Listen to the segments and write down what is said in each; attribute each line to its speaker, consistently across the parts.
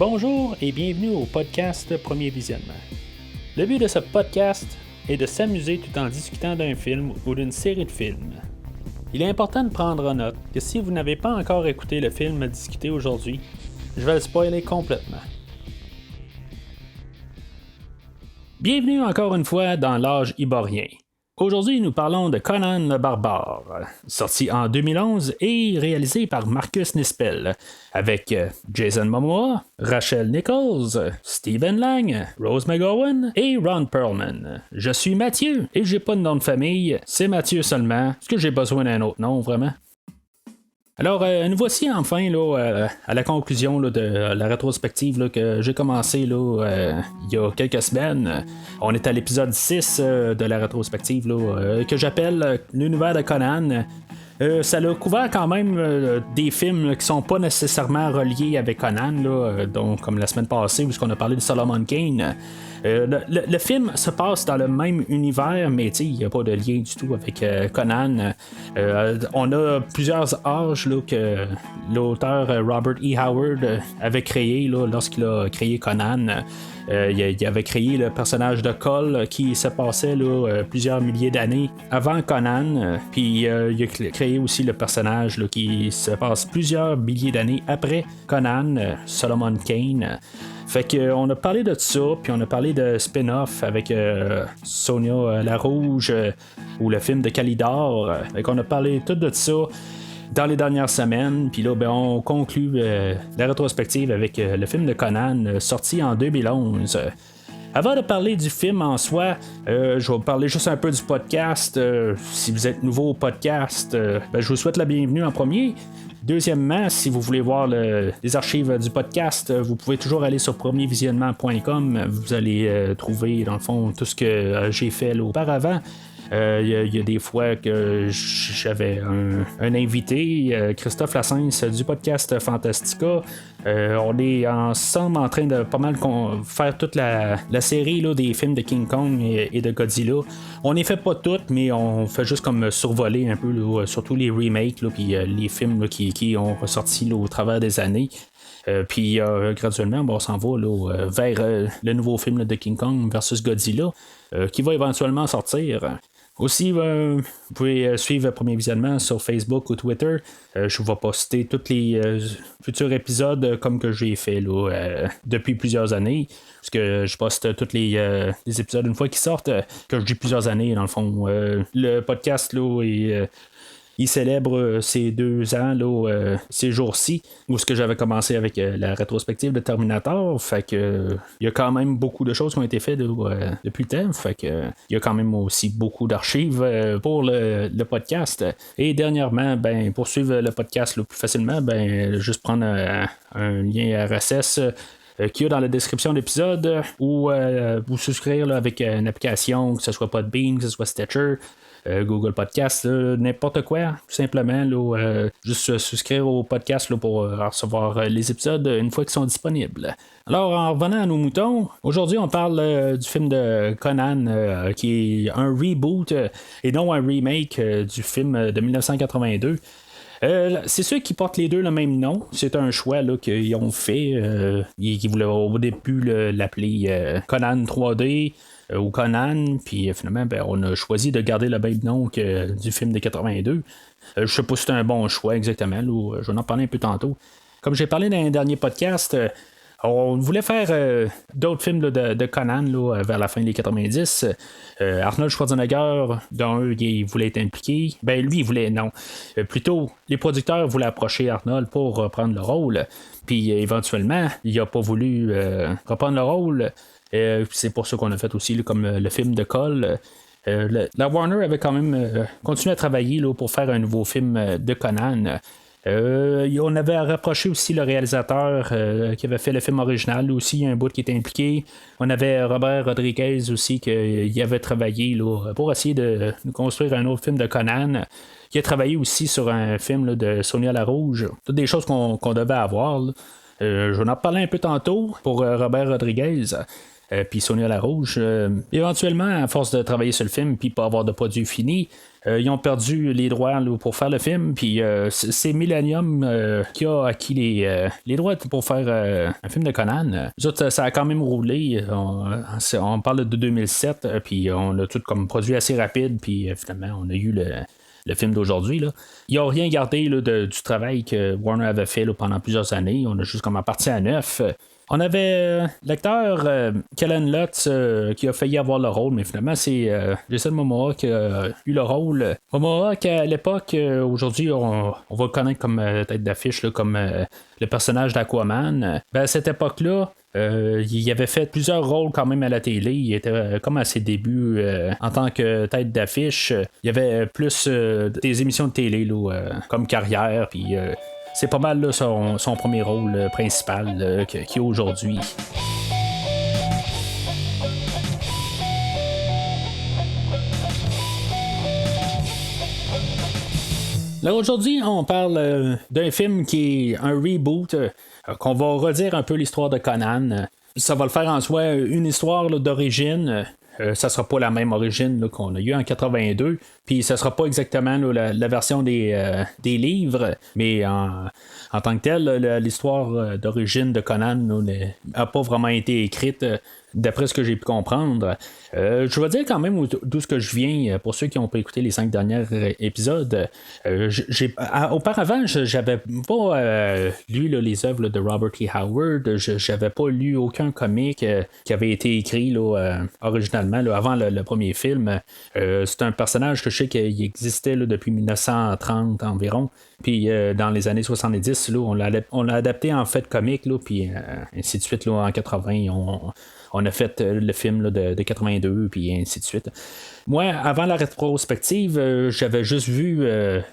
Speaker 1: Bonjour et bienvenue au podcast Premier Visionnement. Le but de ce podcast est de s'amuser tout en discutant d'un film ou d'une série de films. Il est important de prendre en note que si vous n'avez pas encore écouté le film à discuter aujourd'hui, je vais le spoiler complètement. Bienvenue encore une fois dans l'âge iborien. Aujourd'hui, nous parlons de Conan le Barbare, sorti en 2011 et réalisé par Marcus Nispel, avec Jason Momoa, Rachel Nichols, Stephen Lang, Rose McGowan et Ron Perlman. Je suis Mathieu et j'ai pas de nom de famille, c'est Mathieu seulement. Est-ce que j'ai besoin d'un autre nom, vraiment? Alors, nous voici enfin là, à la conclusion là, de la rétrospective là, que j'ai commencé là, il y a quelques semaines. On est à l'épisode 6 de la rétrospective là, que j'appelle l'univers de Conan. Ça a couvert quand même des films là, qui sont pas nécessairement reliés avec Conan, là, donc, comme la semaine passée, puisqu'on a parlé de Solomon Kane. Le film se passe dans le même univers, mais il n'y a pas de lien du tout avec Conan. On a plusieurs âges là, que l'auteur Robert E. Howard avait créé là, lorsqu'il a créé Conan. Il avait créé le personnage de Cole qui se passait là, plusieurs milliers d'années avant Conan. Puis il a créé aussi le personnage là, qui se passe plusieurs milliers d'années après Conan, Solomon Kane. Fait qu'on a parlé de ça, puis on a parlé de spin-off avec Sonia la Rouge ou le film de Kalidor. Fait qu'on a parlé tout de ça dans les dernières semaines, puis là, on conclut la rétrospective avec le film de Conan sorti en 2011. Avant de parler du film en soi, je vais vous parler juste un peu du podcast. Si vous êtes nouveau au podcast, je vous souhaite la bienvenue en premier. Deuxièmement, si vous voulez voir les archives du podcast, vous pouvez toujours aller sur premiervisionnement.com. Vous allez trouver, dans le fond, tout ce que j'ai fait là, auparavant. Il y a des fois que j'avais un invité, Christophe Lassens du podcast Fantastica. On est ensemble en train de pas mal faire toute la série là, des films de King Kong et de Godzilla. On les fait pas toutes, mais on fait juste comme survoler un peu, là, surtout les remakes, puis les films là, qui ont ressorti là, au travers des années. Puis graduellement, on s'en va là, vers le nouveau film là, de King Kong versus Godzilla, qui va éventuellement sortir. Aussi, vous pouvez suivre le Premier Visionnement sur Facebook ou Twitter. Je vais poster tous les futurs épisodes comme que j'ai fait là, depuis plusieurs années. Parce que je poste tous les épisodes une fois qu'ils sortent, que je dis plusieurs années dans le fond. Le podcast là est... il célèbre ces 2 ans, là, ces jours-ci, où ce que j'avais commencé avec la rétrospective de Terminator. Fait que il y a quand même beaucoup de choses qui ont été faites là, depuis le temps. Fait que il y a quand même aussi beaucoup d'archives pour le podcast. Et dernièrement, pour suivre le podcast là, plus facilement, juste prendre un lien RSS. Qu'il y a dans la description de l'épisode ou vous souscrire là, avec une application, que ce soit Podbean, que ce soit Stitcher, Google Podcast, n'importe quoi, tout simplement. Là, juste souscrire au podcast là, pour recevoir les épisodes une fois qu'ils sont disponibles. Alors, en revenant à nos moutons, aujourd'hui, on parle du film de Conan, qui est un reboot et non un remake du film de 1982. C'est ceux qui portent les deux le même nom. C'est un choix là, qu'ils ont fait. Ils voulaient au début l'appeler Conan 3D ou Conan. Puis finalement, on a choisi de garder le même nom que du film de 82. Je sais pas si c'est un bon choix exactement. Là, je vais en parler un peu tantôt. Comme j'ai parlé dans un dernier podcast, on voulait faire d'autres films là, de Conan là, vers la fin des 90. Arnold Schwarzenegger, dont il voulait être impliqué. Lui, il voulait non. Plutôt, les producteurs voulaient approcher Arnold pour reprendre le rôle. Puis éventuellement, il n'a pas voulu reprendre le rôle. C'est pour ça qu'on a fait aussi là, comme le film de Cole. La Warner avait quand même continué à travailler là, pour faire un nouveau film de Conan. On avait rapproché aussi le réalisateur qui avait fait le film original aussi, il y a un bout qui était impliqué. On avait Robert Rodriguez aussi qui avait travaillé là, pour essayer de construire un autre film de Conan, qui a travaillé aussi sur un film là, de Sonia la Rouge. Toutes des choses qu'on devait avoir. Je vais en parler un peu tantôt pour Robert Rodriguez. puis Sonia Larouche. Éventuellement, à force de travailler sur le film, puis pas avoir de produit fini, ils ont perdu les droits là, pour faire le film, puis c'est Millennium qui a acquis les droits pour faire un film de Conan. Ça a quand même roulé. On parle de 2007, puis on l'a tout comme produit assez rapide, puis finalement, on a eu le film d'aujourd'hui. Là. Ils n'ont rien gardé là, du travail que Warner avait fait là, pendant plusieurs années. On a juste comme parti à neuf. On avait l'acteur Kellen Lutz qui a failli avoir le rôle, mais finalement, c'est Jason Momoa qui a eu le rôle. Momoa, qu'à l'époque, aujourd'hui, on va le connaître comme tête d'affiche, là, comme le personnage d'Aquaman. À cette époque-là, il avait fait plusieurs rôles quand même à la télé. Il était comme à ses débuts en tant que tête d'affiche. Il y avait plus des émissions de télé là, comme carrière, puis c'est pas mal là, son premier rôle principal qu'il a aujourd'hui. Là, aujourd'hui, on parle d'un film qui est un reboot, qu'on va redire un peu l'histoire de Conan. Ça va le faire en soi une histoire là, d'origine. Ça sera pas la même origine là, qu'on a eu en 82, puis ça sera pas exactement là, la version des livres, mais en tant que tel, l'histoire d'origine de Conan n'a pas vraiment été écrite. D'après ce que j'ai pu comprendre. Je vais dire quand même d'où ce que je viens, pour ceux qui n'ont pas écouté les 5 derniers épisodes. Auparavant, j'avais pas lu là, les œuvres là, de Robert E. Howard. J'avais pas lu aucun comic qui avait été écrit là, originalement, là, avant le premier film. C'est un personnage que je sais qu'il existait là, depuis 1930 environ. Puis dans les années 70, là, on l'a adapté en fait comique, là, puis ainsi de suite là, en 80. On a fait le film là, de 82, puis ainsi de suite. Moi, avant la rétrospective, j'avais juste vu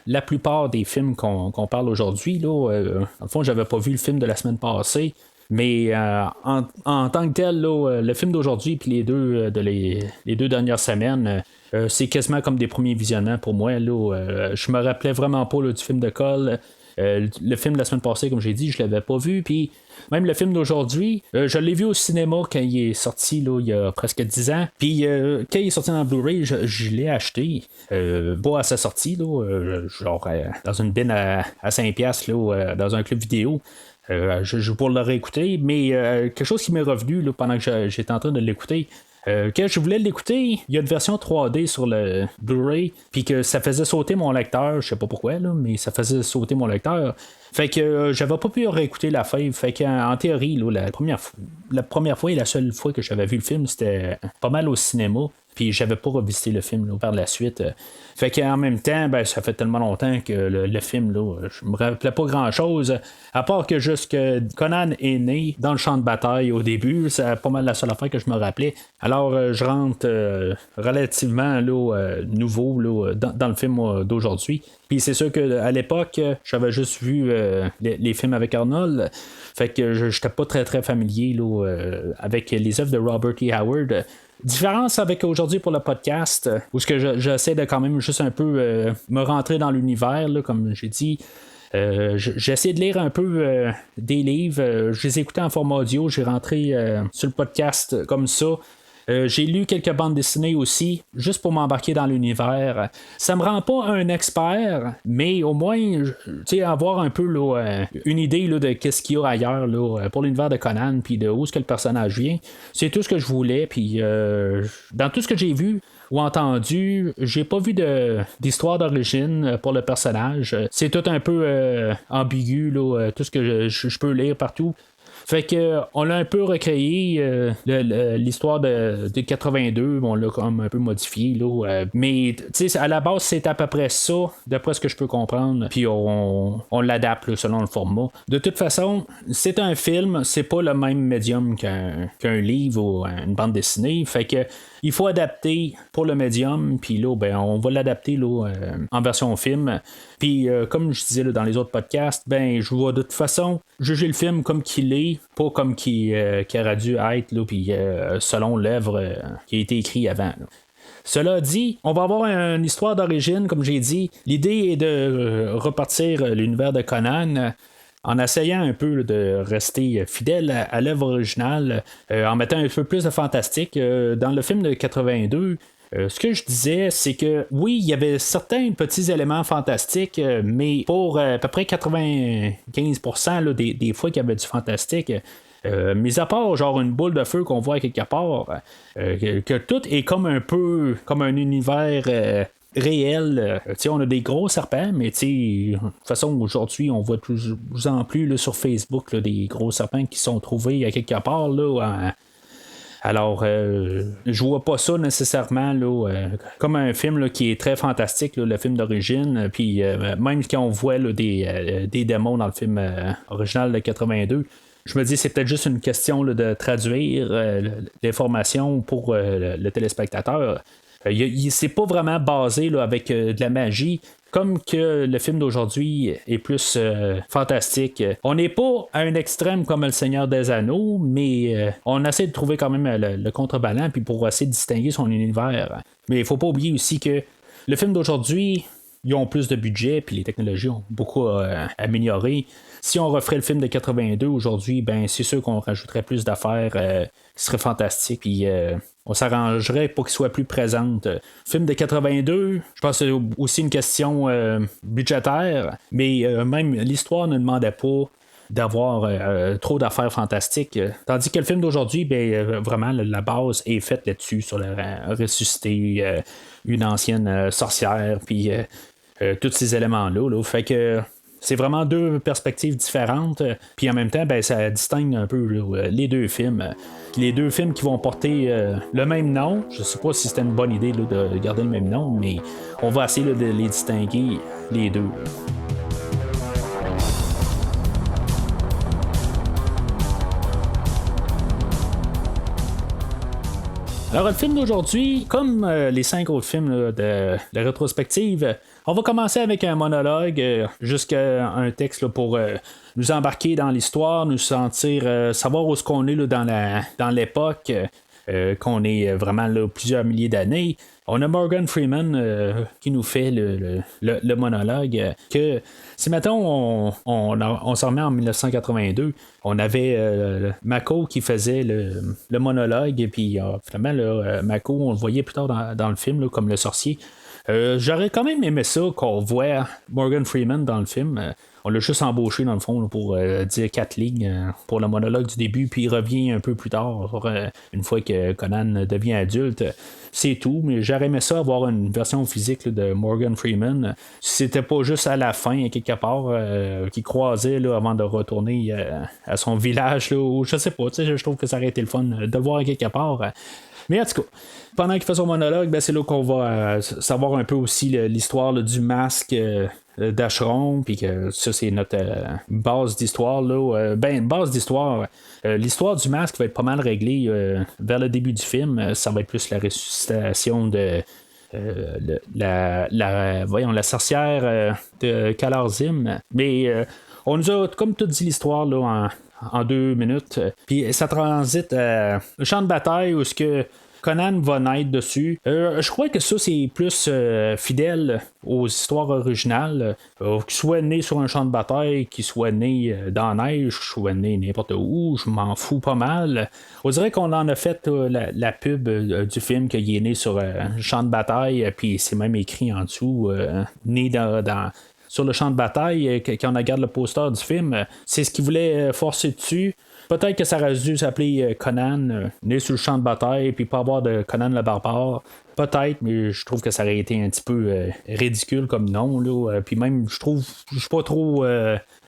Speaker 1: la plupart des films qu'on parle aujourd'hui. Dans le fond, j'avais pas vu le film de la semaine passée. Mais en tant que tel, là, le film d'aujourd'hui puis les deux dernières semaines, c'est quasiment comme des premiers visionnements pour moi. Là, je me rappelais vraiment pas là, du film de Cole. Le film de la semaine passée, comme j'ai dit, je l'avais pas vu. Puis même le film d'aujourd'hui, je l'ai vu au cinéma quand il est sorti là, il y a presque 10 ans. Puis quand il est sorti en Blu-ray, je l'ai acheté. Pas à sa sortie, là, genre dans une bin à 5$ là, dans un club vidéo. Je vais pour le réécouter, mais quelque chose qui m'est revenu là, pendant que j'étais en train de l'écouter. Quand je voulais l'écouter, il y a une version 3D sur le Blu-ray, puis que ça faisait sauter mon lecteur, je sais pas pourquoi, là, mais ça faisait sauter mon lecteur. Fait que j'avais pas pu réécouter la feuille. Fait qu'en théorie, là, la première fois et la seule fois que j'avais vu le film, c'était pas mal au cinéma. Puis j'avais pas revisité le film là, par la suite. Fait qu'en même temps, ça fait tellement longtemps que le film, là, je me rappelais pas grand chose. À part que juste que Conan est né dans le champ de bataille au début, c'est pas mal la seule affaire que je me rappelais. Alors je rentre relativement là, nouveau là, dans le film d'aujourd'hui. Puis c'est sûr qu'à l'époque, j'avais juste vu les films avec Arnold. Fait que je n'étais pas très très familier là, avec les œuvres de Robert E. Howard. Différence avec aujourd'hui pour le podcast, où ce que j'essaie de quand même juste un peu me rentrer dans l'univers, là, comme j'ai dit. J'essaie de lire un peu des livres. Je les ai écoutés en format audio. J'ai rentré sur le podcast comme ça. J'ai lu quelques bandes dessinées aussi, juste pour m'embarquer dans l'univers. Ça me rend pas un expert, mais au moins, avoir un peu là, une idée là, de qu'est-ce qu'il y a ailleurs là, pour l'univers de Conan, puis de où est-ce que le personnage vient. C'est tout ce que je voulais, puis dans tout ce que j'ai vu ou entendu, j'ai pas vu d'histoire d'origine pour le personnage. C'est tout un peu ambigu, là, tout ce que je peux lire partout. Fait que on l'a un peu recréé l'histoire de 82, on l'a comme un peu modifié là, mais à la base c'est à peu près ça, d'après ce que je peux comprendre. Puis on l'adapte là, selon le format. De toute façon, c'est un film, c'est pas le même médium qu'un livre ou une bande dessinée. Fait que il faut adapter pour le médium, puis là, on va l'adapter là, en version film. Puis, comme je disais là, dans les autres podcasts, je vois de toute façon juger le film comme qu'il est, pas comme qu'il aurait dû être, là, puis selon l'œuvre qui a été écrite avant. Là. Cela dit, on va avoir une histoire d'origine, comme j'ai dit. L'idée est de repartir l'univers de Conan. en essayant un peu de rester fidèle à l'œuvre originale, en mettant un peu plus de fantastique. Dans le film de 82, ce que je disais, c'est que oui, il y avait certains petits éléments fantastiques, mais pour à peu près 95% là, des fois qu'il y avait du fantastique, mis à part genre une boule de feu qu'on voit quelque part, que tout est comme un peu comme un univers réel. On a des gros serpents, mais de toute façon, aujourd'hui, on voit de plus en plus là, sur Facebook là, des gros serpents qui sont trouvés à quelque part là, alors, je vois pas ça nécessairement là, comme un film là, qui est très fantastique, là, le film d'origine. Puis même quand on voit là, des démons dans le film original de 82, je me dis c'est peut-être juste une question là, de traduire l'information pour le téléspectateur. C'est pas vraiment basé là, avec de la magie. Comme que le film d'aujourd'hui est plus fantastique. On n'est pas à un extrême comme Le Seigneur des Anneaux, mais on essaie de trouver quand même le contrebalan puis pour essayer de distinguer son univers. Mais il faut pas oublier aussi que le film d'aujourd'hui, ils ont plus de budget puis les technologies ont beaucoup amélioré. Si on referait le film de 82 aujourd'hui, ben c'est sûr qu'on rajouterait plus d'affaires qui seraient fantastiques puis on s'arrangerait pour qu'il soit plus présente. Le film de 82, je pense que c'est aussi une question budgétaire, mais même l'histoire ne demandait pas d'avoir trop d'affaires fantastiques. Tandis que le film d'aujourd'hui, ben, vraiment, la base est faite là-dessus, sur ressusciter une ancienne sorcière, puis tous ces éléments-là. Là. Fait que c'est vraiment deux perspectives différentes. Puis en même temps, ben, ça distingue un peu là, les deux films. Les deux films qui vont porter le même nom. Je sais pas si c'était une bonne idée là, de garder le même nom, mais on va essayer là, de les distinguer, les deux. Alors, le film d'aujourd'hui, comme les 5 autres films là, de la rétrospective, on va commencer avec un monologue jusqu'à un texte là, pour nous embarquer dans l'histoire, nous sentir, savoir où est-ce qu'on est là, dans l'époque, qu'on est vraiment là, plusieurs milliers d'années. On a Morgan Freeman qui nous fait le monologue. Que si mettons on s'en remet en 1982, on avait Mako qui faisait le monologue, et puis finalement Mako, on le voyait plus tard dans le film là, comme le sorcier. J'aurais quand même aimé ça qu'on voit Morgan Freeman dans le film. On l'a juste embauché dans le fond là, pour dire 4 lignes pour le monologue du début, puis il revient un peu plus tard, une fois que Conan devient adulte. C'est tout, mais j'aurais aimé ça avoir une version physique là, de Morgan Freeman. C'était pas juste à la fin, quelque part, qui croisait là, avant de retourner à son village, là, ou je sais pas, je trouve que ça aurait été le fun de le voir à quelque part. Mais en tout cas, pendant qu'il fait son monologue, ben, c'est là qu'on va savoir un peu aussi l'histoire là, du masque d'Acheron, puis que ça, c'est notre base d'histoire. Base d'histoire. L'histoire du masque va être pas mal réglée vers le début du film. Ça va être plus la ressuscitation de la sorcière de Kalarzim. Mais on nous a comme tout dit l'histoire là, en 2 minutes. Puis ça transite le champ de bataille où ce que Conan va naître dessus. Je crois que ça, c'est plus fidèle aux histoires originales. Qu'il soit né sur un champ de bataille, qu'il soit né dans la neige, qu'il soit né n'importe où, je m'en fous pas mal. On dirait qu'on en a fait la pub du film qu'il est né sur un champ de bataille, puis c'est même écrit en dessous, né sur le champ de bataille, quand on regarde le poster du film, c'est ce qu'il voulait forcer dessus. Peut-être que ça aurait dû s'appeler Conan, né sur le champ de bataille, puis pas avoir de Conan le barbare. Peut-être, mais je trouve que ça aurait été un petit peu ridicule comme nom. Là. Puis même, je suis pas trop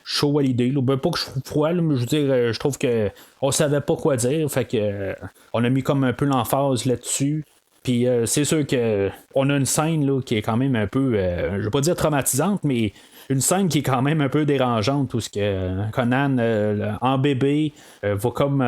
Speaker 1: chaud à l'idée. Là. Ben, pas que je trouve froid, là, mais je veux dire, je trouve que on savait pas quoi dire. Fait que on a mis comme un peu l'emphase là-dessus. Puis c'est sûr que on a une scène là, qui est quand même un peu, je vais pas dire traumatisante, mais une scène qui est quand même un peu dérangeante où ce que Conan en bébé va comme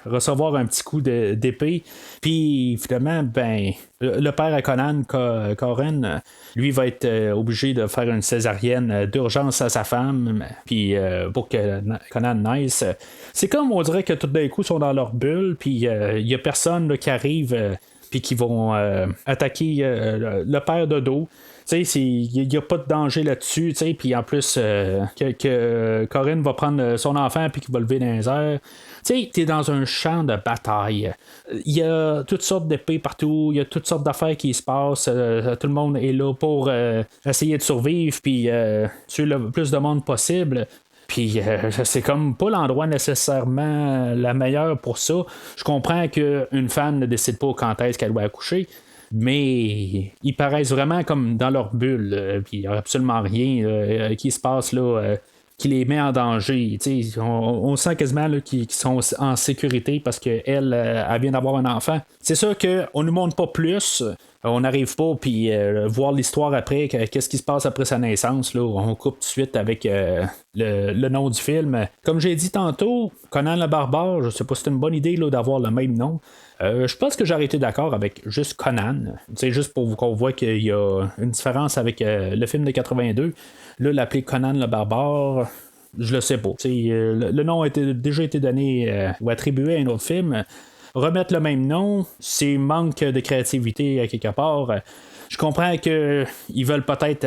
Speaker 1: recevoir un petit coup d'épée, puis finalement ben le père à Conan, Corin, lui va être obligé de faire une césarienne d'urgence à sa femme, puis pour que Conan naisse. C'est comme on dirait que tout d'un coup ils sont dans leur bulle, puis il y a personne là, qui arrive. puis qui vont attaquer le père de dos. Il n'y a pas de danger là-dessus, puis en plus que Corinne va prendre son enfant puis qu'il va lever dans les airs. Tu es dans un champ de bataille. Il y a toutes sortes d'épées partout, il y a toutes sortes d'affaires qui se passent. Tout le monde est là pour essayer de survivre puis tuer le plus de monde possible. Puis c'est comme pas l'endroit nécessairement la meilleure pour ça. Je comprends qu'une femme ne décide pas quand est-ce qu'elle doit accoucher. Mais ils paraissent vraiment comme dans leur bulle, puis il n'y a absolument rien qui se passe là, qui les met en danger. On sent quasiment là, qu'ils sont en sécurité parce qu'elle elle vient d'avoir un enfant. C'est sûr qu'on ne nous montre pas plus. On n'arrive pas, puis voir l'histoire après, qu'est-ce qui se passe après sa naissance. Là, on coupe tout de suite avec le nom du film. Comme j'ai dit tantôt, Conan le Barbare, je sais pas si c'est une bonne idée là, d'avoir le même nom. Je pense que j'aurais été d'accord avec juste Conan. C'est juste pour qu'on voit qu'il y a une différence avec le film de 82. Là, l'appeler Conan le Barbare, je le sais pas. Le nom a déjà été donné ou attribué à un autre film. Remettre le même nom, c'est manque de créativité à quelque part. Je comprends qu'ils veulent peut-être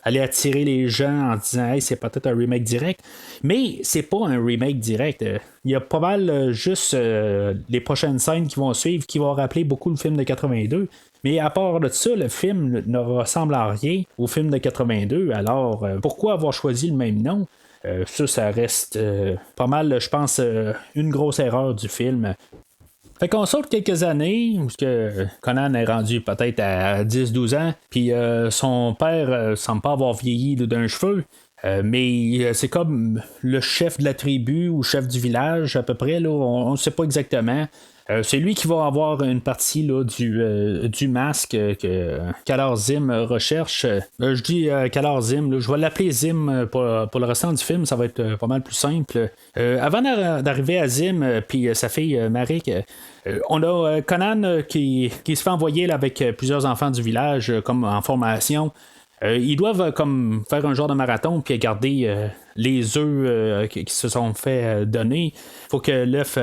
Speaker 1: aller attirer les gens en disant hey, c'est peut-être un remake direct, mais c'est pas un remake direct. Il y a pas mal juste les prochaines scènes qui vont suivre qui vont rappeler beaucoup le film de 82. Mais à part de ça, le film ne ressemble à rien au film de 82. Alors, pourquoi avoir choisi le même nom? Ça reste pas mal, je pense, une grosse erreur du film. Fait qu'on saute quelques années où Conan est rendu peut-être à 10-12 ans, puis son père semble pas avoir vieilli d'un cheveu. Mais c'est comme le chef de la tribu ou chef du village à peu près, là, on ne sait pas exactement. C'est lui qui va avoir une partie là, du masque que Kalar Zim recherche. Je dis Kalar Zim, là, je vais l'appeler Zim pour le restant du film, ça va être pas mal plus simple. Avant d'arriver à Zim, puis sa fille Marik, on a Conan qui se fait envoyer là, avec plusieurs enfants du village comme en formation. Ils doivent comme faire un genre de marathon puis garder les œufs qui se sont fait donner. Faut que l'œuf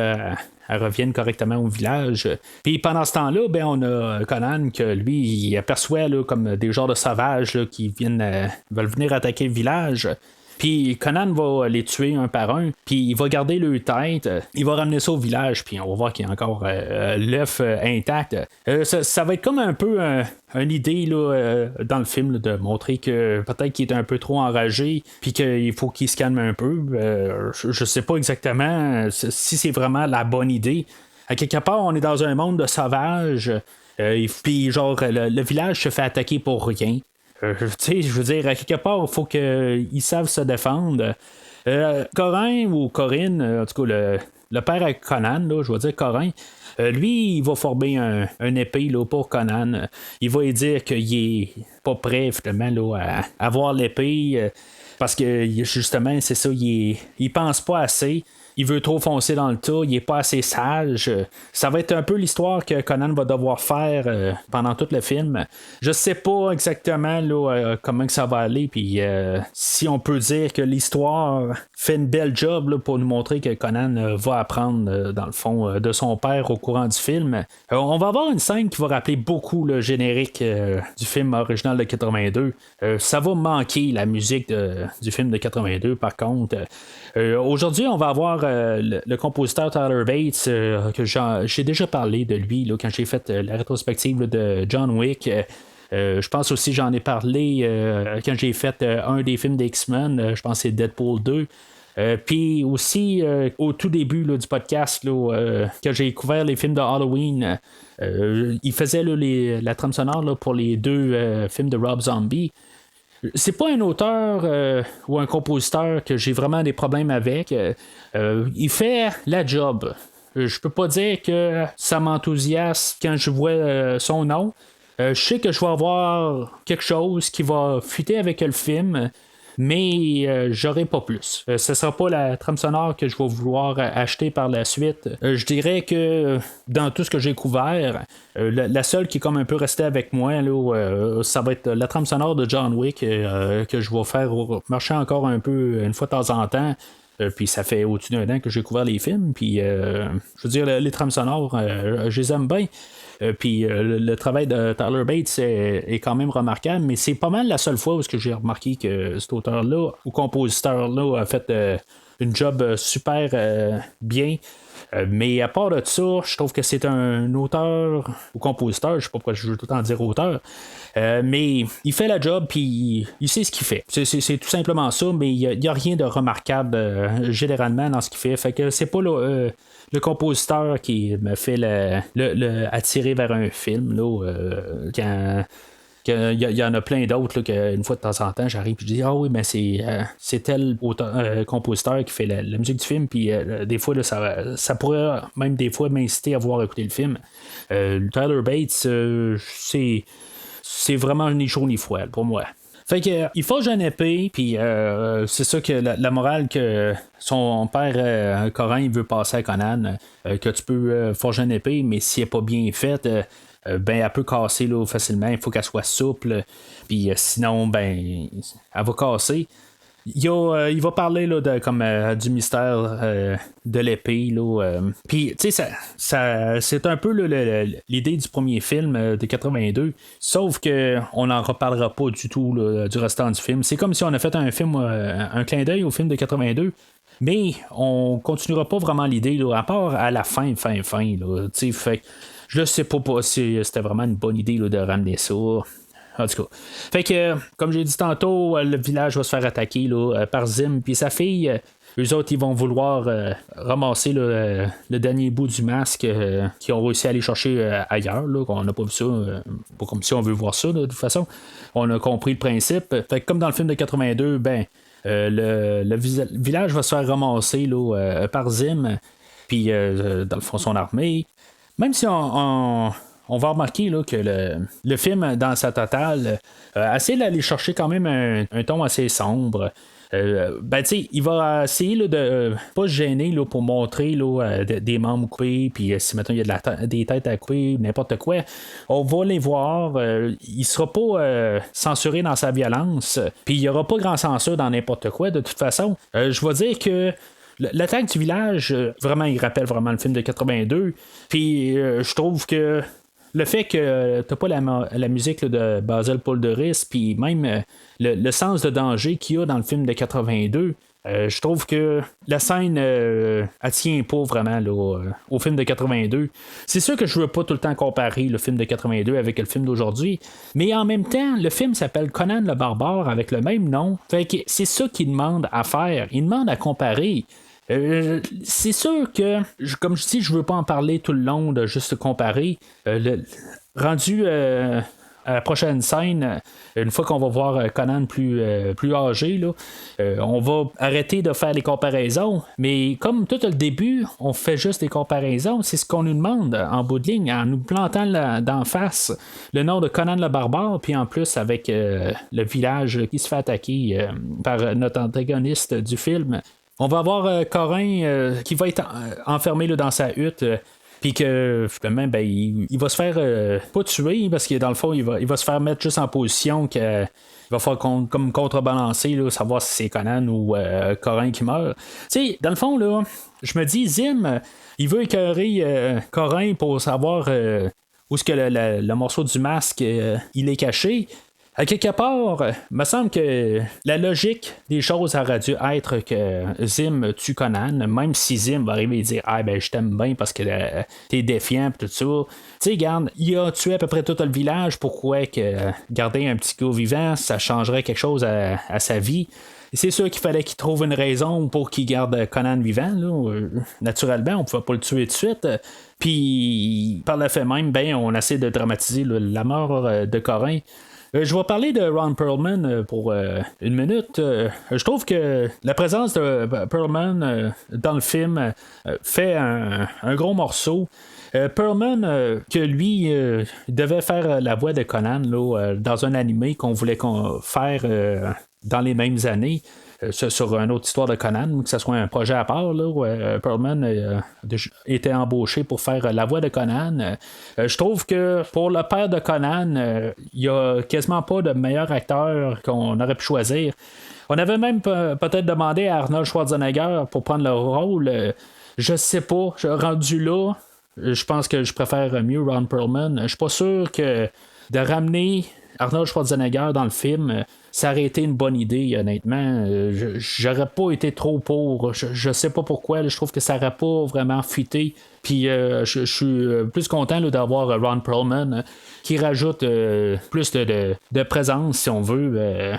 Speaker 1: elle revienne correctement au village. Puis pendant ce temps-là, ben, on a Conan que lui, il aperçoit là, comme des genres de sauvages là, qui veulent venir attaquer le village. Puis Conan va les tuer un par un, puis il va garder leur tête, il va ramener ça au village, puis on va voir qu'il y a encore l'œuf intact. Ça va être comme un peu une idée là, dans le film là, de montrer que peut-être qu'il est un peu trop enragé, puis qu'il faut qu'il se calme un peu. Je sais pas exactement si c'est vraiment la bonne idée. À quelque part, on est dans un monde de sauvages, puis genre le village se fait attaquer pour rien. Je veux dire, à quelque part, il faut qu'ils savent se défendre. Corin ou Corinne, en tout cas, le père à Conan, là, je vais dire Corin, lui, il va former un épée là, pour Conan. Il va lui dire qu'il est pas prêt, finalement, là, à avoir l'épée. Parce que, justement, c'est ça, il pense pas assez. Il veut trop foncer dans le tas, il est pas assez sage. Ça va être un peu l'histoire que Conan va devoir faire pendant tout le film. Je sais pas exactement là, comment que ça va aller, puis si on peut dire que l'histoire fait une belle job là, pour nous montrer que Conan va apprendre dans le fond de son père au courant du film. On va avoir une scène qui va rappeler beaucoup le générique du film original de 82. Ça va manquer la musique du film de 82 par contre. Aujourd'hui, on va avoir le compositeur Tyler Bates, que j'ai déjà parlé de lui là, quand j'ai fait la rétrospective là, de John Wick. Je pense aussi j'en ai parlé quand j'ai fait un des films d'X-Men, je pense que c'est Deadpool 2. Puis aussi, au tout début là, du podcast, là, quand j'ai découvert les films de Halloween, il faisait là, la trame sonore là, pour les deux films de Rob Zombie. C'est pas un auteur ou un compositeur que j'ai vraiment des problèmes avec. Il fait la job. Je peux pas dire que ça m'enthousiasme quand je vois son nom. Je sais que je vais avoir quelque chose qui va fuiter avec le film, mais j'aurai pas plus. Ce sera pas la trame sonore que je vais vouloir acheter par la suite. Je dirais que dans tout ce que j'ai couvert, la seule qui est comme un peu restée avec moi, là, ça va être la trame sonore de John Wick que je vais faire marcher encore un peu une fois de temps en temps. Puis ça fait au-dessus d'un an que j'ai couvert les films. Puis je veux dire, les trames sonores, je les aime bien. Puis le travail de Tyler Bates est quand même remarquable, mais c'est pas mal la seule fois où j'ai remarqué que cet auteur-là ou compositeur-là a fait une job super bien. Mais à part de ça, je trouve que c'est un auteur ou compositeur, je sais pas pourquoi je veux tout le temps dire auteur, mais il fait la job puis il sait ce qu'il fait. C'est tout simplement ça, mais il n'y a rien de remarquable généralement dans ce qu'il fait. Fait que c'est pas le compositeur qui me fait le attirer vers un film là, quand il y en a plein d'autres qu'une fois de temps en temps j'arrive et je dis ah oui mais c'est tel compositeur qui fait la musique du film puis des fois là, ça pourrait même des fois m'inciter à voir écouter le film. Tyler Bates c'est vraiment ni chaud ni froid pour moi. Fait que il forge une épée, puis c'est ça que la morale que son père Corin il veut passer à Conan, que tu peux forger une épée, mais si elle n'est pas bien faite, ben elle peut casser là, facilement. Il faut qu'elle soit souple, puis sinon ben elle va casser. Il va parler là, du mystère de l'épée. Puis, tu sais, c'est un peu l'idée du premier film de 82. Sauf qu'on n'en reparlera pas du tout là, du restant du film. C'est comme si on a fait un film, un clin d'œil au film de 82. Mais on continuera pas vraiment l'idée, là, à part à la fin. Là, fait, je sais pas si c'était vraiment une bonne idée là, de ramener ça. En tout cas. Fait que, comme j'ai dit tantôt, le village va se faire attaquer là, par Zim puis sa fille. Eux autres, ils vont vouloir ramasser le dernier bout du masque qu'ils ont réussi à aller chercher ailleurs. Là, on n'a pas vu ça. Pas comme si on veut voir ça, là, de toute façon. On a compris le principe. Fait que, comme dans le film de 82, ben, le village va se faire ramasser là, par Zim. Puis, dans le fond, son armée. Même si on va remarquer là, que le film, dans sa totale, essaie d'aller chercher quand même un ton assez sombre. Ben, tu sais, il va essayer là, de pas se gêner là, pour montrer là, des membres coupés, puis si maintenant il y a des têtes à couper, n'importe quoi, on va les voir. Il sera pas censuré dans sa violence, puis il n'y aura pas grand censure dans n'importe quoi, de toute façon. Je vais dire que l'attaque du village, vraiment, il rappelle vraiment le film de 82, puis je trouve que le fait que t'as pas la musique là, de Basil Poledouris, puis même le sens de danger qu'il y a dans le film de 82, je trouve que la scène elle tient pas vraiment là, au film de 82. C'est sûr que je veux pas tout le temps comparer le film de 82 avec le film d'aujourd'hui, mais en même temps, le film s'appelle Conan le Barbare avec le même nom. Fait que c'est ça qu'il demande à faire. Il demande à comparer. C'est sûr que, comme je dis, je veux pas en parler tout le long, de juste comparer. Rendu à la prochaine scène, une fois qu'on va voir Conan plus âgé, là, on va arrêter de faire les comparaisons. Mais comme tout le début, on fait juste des comparaisons, c'est ce qu'on nous demande en bout de ligne, en nous plantant d'en face le nom de Conan le Barbare, puis en plus avec le village qui se fait attaquer par notre antagoniste du film. On va avoir Corin qui va être enfermé là, dans sa hutte. Puis que finalement, ben, il va se faire pas tuer parce que dans le fond, il va se faire mettre juste en position qu'il va faire comme contrebalancer, là, savoir si c'est Conan ou Corin qui meurt. Tu sais, dans le fond, là, je me dis, Zim, il veut écœurer Corin pour savoir où est-ce que le morceau du masque il est caché. À quelque part, il me semble que la logique des choses aurait dû être que Zim tue Conan, même si Zim va arriver et dire ah ben je t'aime bien parce que t'es défiant et tout ça. Tu sais, regarde, il a tué à peu près tout le village, pourquoi que garder un petit gars vivant, ça changerait quelque chose à sa vie. Et c'est sûr qu'il fallait qu'il trouve une raison pour qu'il garde Conan vivant. Là. Naturellement, on ne pouvait pas le tuer tout de suite. Puis par le fait même, ben on essaie de dramatiser là, la mort de Corin. Je vais parler de Ron Perlman pour une minute. Je trouve que la présence de Perlman dans le film fait un gros morceau. Perlman, que lui devait faire la voix de Conan là, dans un animé qu'on voulait faire dans les mêmes années. Sur une autre histoire de Conan, que ce soit un projet à part, là, où Perlman était embauché pour faire la voix de Conan. Je trouve que pour le père de Conan, il n'y a quasiment pas de meilleur acteur qu'on aurait pu choisir. On avait même peut-être demandé à Arnold Schwarzenegger pour prendre le rôle. Je sais pas, rendu là, je pense que je préfère mieux Ron Perlman. Je suis pas sûr que de ramener Arnold Schwarzenegger dans le film, ça aurait été une bonne idée, honnêtement. J'aurais pas été trop pour. Je sais pas pourquoi. Là, je trouve que ça aurait pas vraiment fité. Puis je suis plus content là, d'avoir Ron Perlman qui rajoute plus de présence, si on veut,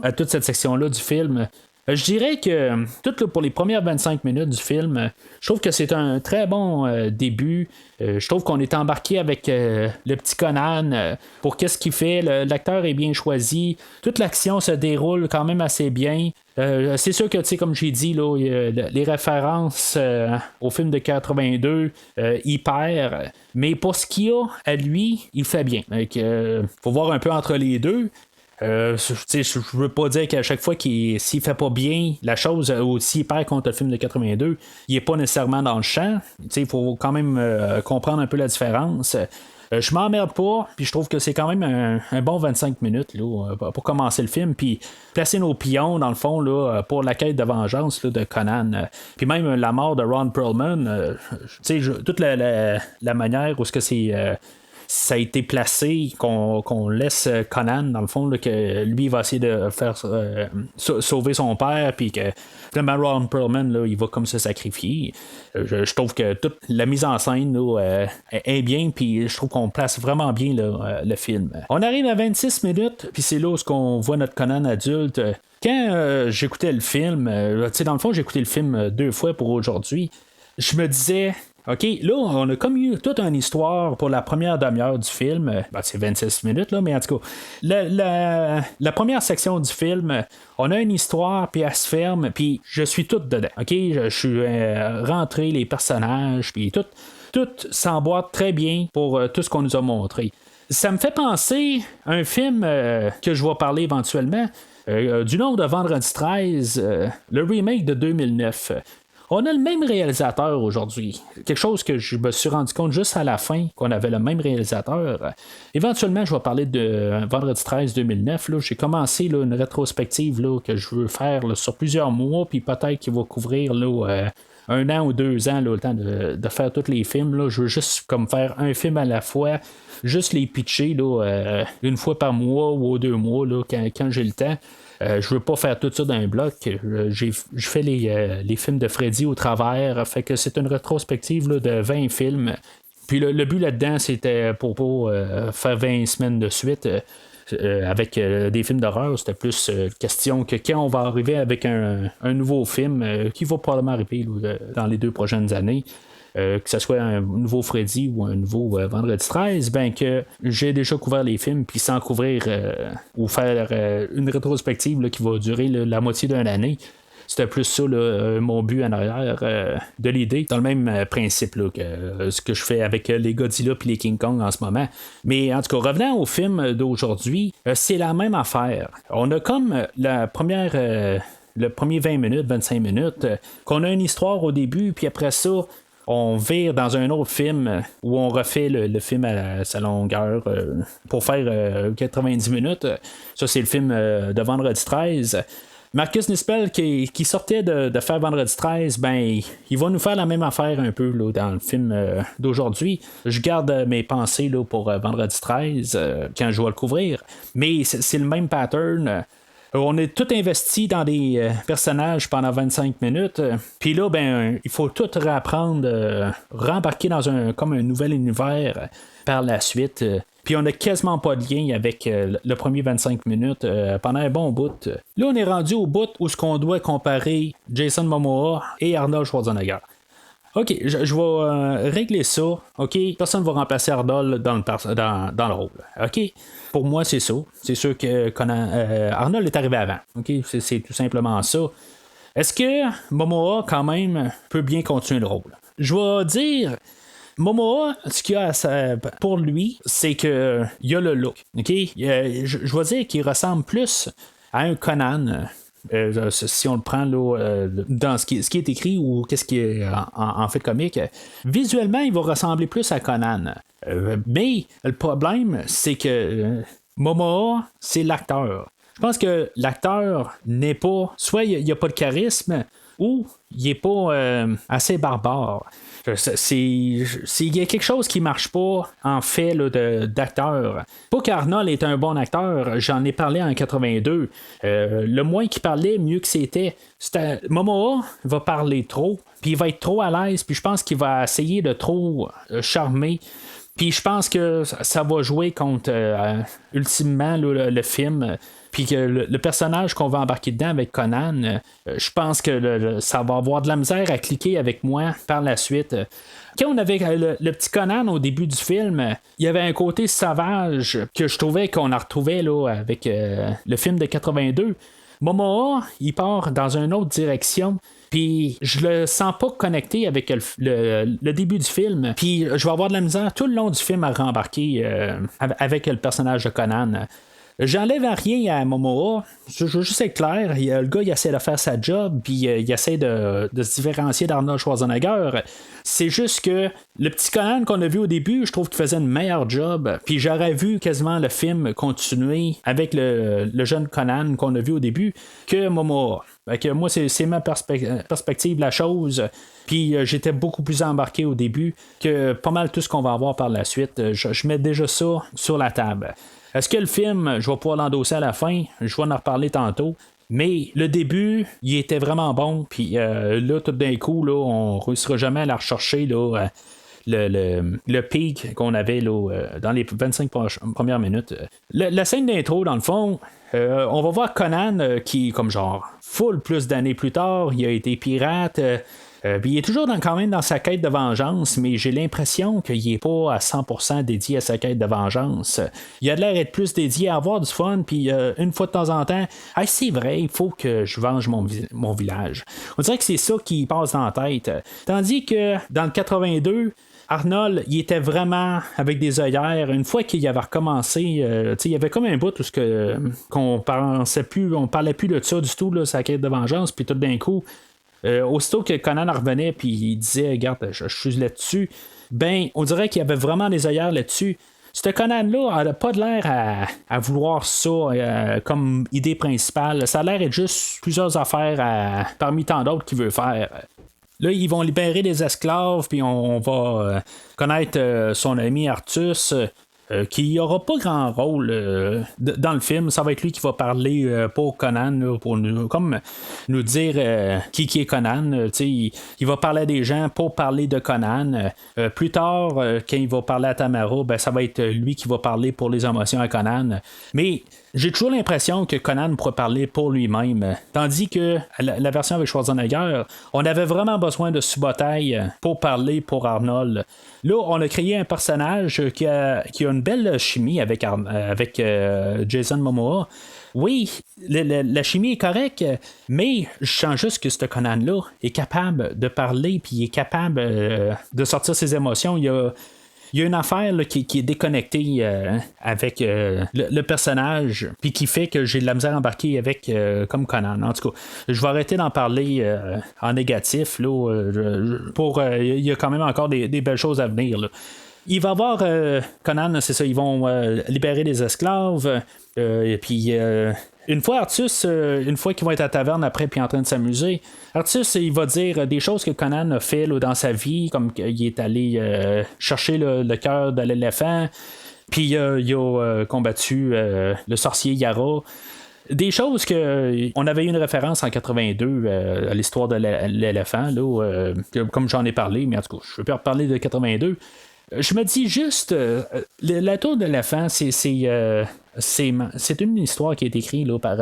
Speaker 1: à toute cette section-là du film. Je dirais que tout là, pour les premières 25 minutes du film, je trouve que c'est un très bon début. Je trouve qu'on est embarqué avec le petit Conan pour qu'est-ce qu'il fait. L'acteur est bien choisi. Toute l'action se déroule quand même assez bien. C'est sûr que, tu sais, comme j'ai dit, là, les références au film de 82, il perd. Mais pour ce qu'il a à lui, il fait bien. Faut voir un peu entre les deux. Je veux pas dire qu'à chaque fois s'il fait pas bien la chose ou s'il perd contre le film de 82, il est pas nécessairement dans le champ. Il faut quand même comprendre un peu la différence. Je m'emmerde pas, puis je trouve que c'est quand même un bon 25 minutes là, pour commencer le film, puis placer nos pions dans le fond là, pour la quête de vengeance là, de Conan. Puis même la mort de Ron Perlman, toute la manière où ce que c'est ça a été placé, qu'on laisse Conan, dans le fond, là, que lui va essayer de faire sauver son père, puis que finalement Ron Perlman, là, il va comme se sacrifier. Je trouve que toute la mise en scène là, est bien, puis je trouve qu'on place vraiment bien là, le film. On arrive à 26 minutes, puis c'est là où on voit notre Conan adulte. Quand j'écoutais le film, dans le fond, j'ai écouté le film 2 fois pour aujourd'hui, je me disais... OK, là, on a comme eu toute une histoire pour la première demi-heure du film. C'est 26 minutes, là, mais en tout cas, la première section du film, on a une histoire, puis elle se ferme, puis je suis tout dedans. OK, je suis rentré, les personnages, puis tout s'emboîte très bien pour tout ce qu'on nous a montré. Ça me fait penser à un film que je vais parler éventuellement, du nom de Vendredi 13, le remake de 2009. On a le même réalisateur aujourd'hui. Quelque chose que je me suis rendu compte juste à la fin qu'on avait le même réalisateur. Éventuellement, je vais parler de Vendredi 13 2009. Là. J'ai commencé là, une rétrospective là, que je veux faire là, sur plusieurs mois, puis peut-être qu'il va couvrir là, 1 an ou 2 ans là, le temps de faire tous les films. Là. Je veux juste comme faire un film à la fois, juste les pitcher là, une fois par mois ou aux 2 mois là, quand j'ai le temps. Je veux pas faire tout ça d'un bloc. Je fais les films de Freddy au travers. Fait que c'est une rétrospective là, de 20 films. Puis le but là-dedans, c'était pour faire 20 semaines de suite. Avec des films d'horreur, c'était plus question que quand on va arriver avec un nouveau film qui va probablement arriver là, dans les 2 prochaines années. Que ce soit un nouveau Freddy ou un nouveau Vendredi 13, ben que j'ai déjà couvert les films, puis sans couvrir ou faire une rétrospective là, qui va durer la moitié d'une année. C'était plus ça là, mon but en arrière de l'idée, dans le même principe là, que ce que je fais avec les Godzilla et les King Kong en ce moment. Mais en tout cas, revenant au film d'aujourd'hui, c'est la même affaire. On a comme la première... le premier 20 minutes, 25 minutes, qu'on a une histoire au début, puis après ça, on vire dans un autre film où on refait le film à sa longueur pour faire 90 minutes. Ça, c'est le film de Vendredi 13. Marcus Nispel qui sortait de faire Vendredi 13, ben il va nous faire la même affaire un peu là, dans le film d'aujourd'hui. Je garde mes pensées là, pour Vendredi 13 quand je vais le couvrir. Mais c'est le même pattern. On est tout investi dans des personnages pendant 25 minutes. Puis là, ben, il faut tout réapprendre, rembarquer dans comme un nouvel univers par la suite. Puis on n'a quasiment pas de lien avec le premier 25 minutes pendant un bon bout. Là, on est rendu au bout où ce qu'on doit comparer Jason Momoa et Arnold Schwarzenegger. OK, je vais régler ça. OK, personne ne va remplacer Arnold dans le rôle. OK, pour moi, c'est ça. C'est sûr que Arnold est arrivé avant. OK, c'est tout simplement ça. Est-ce que Momoa, quand même, peut bien continuer le rôle? Je vais dire... Momoa, ce qu'il y a pour lui, c'est qu'il y a le look. OK? Je vais dire qu'il ressemble plus à un Conan. Si on le prend là, dans ce qui est écrit ou qu'est-ce qui est en fait comique, visuellement, il va ressembler plus à Conan. Mais le problème, c'est que Momoa, c'est l'acteur. Je pense que l'acteur n'est pas, soit il n'y a pas de charisme, ou il n'est pas assez barbare. Il y a quelque chose qui marche pas en fait là, d'acteur. Pas qu'Arnold est un bon acteur, j'en ai parlé en 82. Le moins qu'il parlait, mieux que c'était Momoa va parler trop, puis il va être trop à l'aise, puis je pense qu'il va essayer de trop charmer. Puis je pense que ça va jouer contre ultimement là, le film. Puis que le personnage qu'on va embarquer dedans avec Conan, je pense que ça va avoir de la misère à cliquer avec moi par la suite. Quand on avait le petit Conan au début du film, il y avait un côté sauvage que je trouvais qu'on a retrouvé là, avec le film de 82. Momoa, il part dans une autre direction. Puis je le sens pas connecté avec le début du film. Puis je vais avoir de la misère tout le long du film à rembarquer avec le personnage de Conan. J'enlève rien à Momoa. Je veux juste être clair. Le gars, il essaie de faire sa job, puis il essaie de se différencier d'Arnold Schwarzenegger. C'est juste que le petit Conan qu'on a vu au début, je trouve qu'il faisait une meilleure job. Puis j'aurais vu quasiment le film continuer avec le jeune Conan qu'on a vu au début que Momoa. Que moi, c'est ma perspective de la chose. Puis j'étais beaucoup plus embarqué au début que pas mal tout ce qu'on va avoir par la suite. Je mets déjà ça sur la table. Est-ce que le film, je vais pouvoir l'endosser à la fin? Je vais en reparler tantôt. Mais le début, il était vraiment bon. Puis là, tout d'un coup, là, on ne réussira jamais à la rechercher. Là, le pic qu'on avait là, dans les 25 premières minutes. La scène d'intro, dans le fond, on va voir Conan qui, comme genre, full plus d'années plus tard, il a été pirate. Puis il est toujours quand même dans sa quête de vengeance, mais j'ai l'impression qu'il n'est pas à 100% dédié à sa quête de vengeance. Il a l'air d'être plus dédié à avoir du fun, puis une fois de temps en temps, hey, c'est vrai, il faut que je venge mon village. On dirait que c'est ça qui passe dans la tête. Tandis que dans le 82, Arnold, il était vraiment avec des œillères. Une fois qu'il avait recommencé, il y avait comme un bout où qu'on parlait plus de ça du tout, là, sa quête de vengeance, puis tout d'un coup, aussitôt que Conan revenait puis il disait regarde, je suis là-dessus, ben on dirait qu'il y avait vraiment des œillères là-dessus. Ce Conan-là n'a pas de l'air à vouloir ça comme idée principale. Ça a l'air d'être juste plusieurs affaires parmi tant d'autres qu'il veut faire. Là, ils vont libérer des esclaves, puis on va connaître son ami Artus. Qui n'aura pas grand rôle dans le film. Ça va être lui qui va parler pour Conan, là, pour nous dire qui est Conan. Il va parler à des gens pour parler de Conan. Plus tard, quand il va parler à Tamara, ben, ça va être lui qui va parler pour les émotions à Conan. Mais j'ai toujours l'impression que Conan pourrait parler pour lui-même. Tandis que la version avec Schwarzenegger, on avait vraiment besoin de Subotai pour parler pour Arnold. Là, on a créé un personnage qui a une belle chimie avec Jason Momoa. Oui, la chimie est correcte, mais je sens juste que ce Conan-là est capable de parler, puis il est capable de sortir ses émotions. Il y a une affaire là, qui est déconnectée avec le personnage, puis qui fait que j'ai de la misère embarquée avec comme Conan. En tout cas, je vais arrêter d'en parler en négatif. Là, il y a quand même encore des belles choses à venir. Là. Il va y avoir Conan, c'est ça, ils vont libérer des esclaves. Et puis une fois Artus, une fois qu'ils vont être à la taverne après puis en train de s'amuser, Artus il va dire des choses que Conan a fait là, dans sa vie, comme qu'il est allé chercher le cœur de l'éléphant, puis il a combattu le sorcier Yara. Des choses que on avait eu une référence en 82 à l'histoire de l'éléphant, là, comme j'en ai parlé, mais en tout cas, je ne vais pas reparler de 82. Je me dis juste, la tour de l'éléphant, c'est une histoire qui est écrite là, par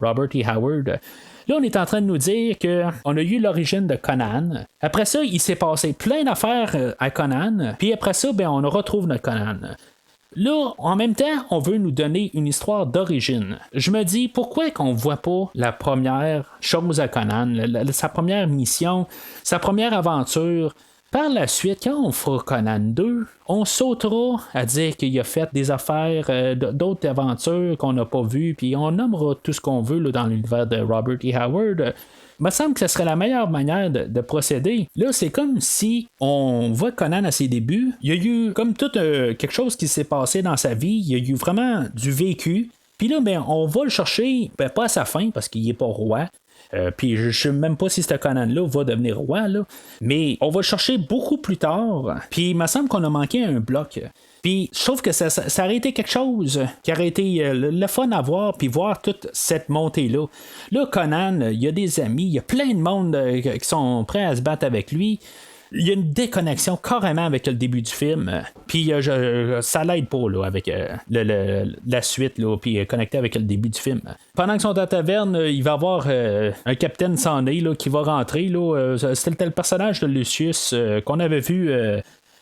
Speaker 1: Robert E. Howard. Là, on est en train de nous dire qu'on a eu l'origine de Conan. Après ça, il s'est passé plein d'affaires à Conan. Puis après ça, ben, on retrouve notre Conan. Là, en même temps, on veut nous donner une histoire d'origine. Je me dis, pourquoi qu'on ne voit pas la première chose à Conan, sa première mission, sa première aventure? Par la suite, quand on fera Conan 2, on sautera à dire qu'il a fait des affaires, d'autres aventures qu'on n'a pas vues, puis on nommera tout ce qu'on veut là, dans l'univers de Robert E. Howard. Il me semble que ce serait la meilleure manière de procéder. Là, c'est comme si on voit Conan à ses débuts. Il y a eu comme tout quelque chose qui s'est passé dans sa vie. Il y a eu vraiment du vécu. Puis là, ben, on va le chercher, ben, pas à sa fin, parce qu'il n'est pas roi. Puis je ne sais même pas si ce Conan-là va devenir roi, là. Mais on va le chercher beaucoup plus tard. Puis il me semble qu'on a manqué un bloc. Puis je trouve que ça aurait été quelque chose qui aurait été le fun à voir, puis voir toute cette montée-là. Là, Conan, il y a des amis, il y a plein de monde qui sont prêts à se battre avec lui. Il y a une déconnexion carrément avec le début du film. Puis ça l'aide pas là, avec la suite, là, puis connecté avec le début du film. Pendant qu'ils sont à la taverne, il va y avoir un capitaine sans nez là, qui va rentrer. Là, c'était le personnage de Lucius qu'on avait vu.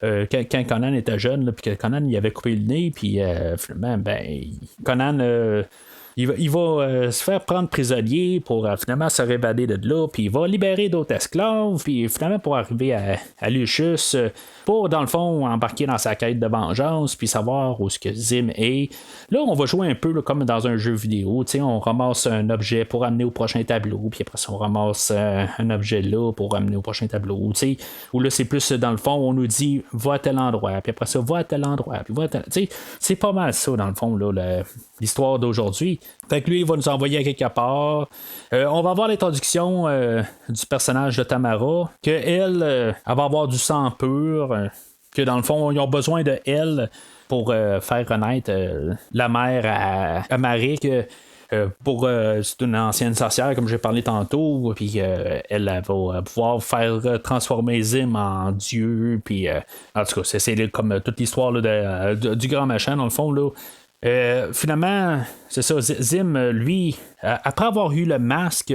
Speaker 1: Quand Conan était jeune, puis que Conan il avait coupé le nez, puis finalement, ben, Conan. Il va se faire prendre prisonnier pour finalement se révader de là, puis il va libérer d'autres esclaves, puis finalement pour arriver à Lucius, pour dans le fond embarquer dans sa quête de vengeance, puis savoir où ce que Zim est. Là, on va jouer un peu là, comme dans un jeu vidéo, on ramasse un objet pour amener au prochain tableau, puis après ça on ramasse un objet là pour amener au prochain tableau, où là c'est plus dans le fond, on nous dit va à tel endroit, puis après ça va à tel endroit, puis va à tel... c'est pas mal ça dans le fond là, l'histoire d'aujourd'hui. Fait que lui, il va nous envoyer à quelque part. On va avoir l'introduction du personnage de Tamara, que elle va avoir du sang pur, que dans le fond, ils ont besoin de elle pour faire renaître la mère à Marik. C'est une ancienne sorcière, comme j'ai parlé tantôt, puis elle va pouvoir faire transformer Zim en dieu, puis en tout cas, c'est comme toute l'histoire là, du grand machin, dans le fond, là. Finalement, c'est ça, Zim, lui, après avoir eu le masque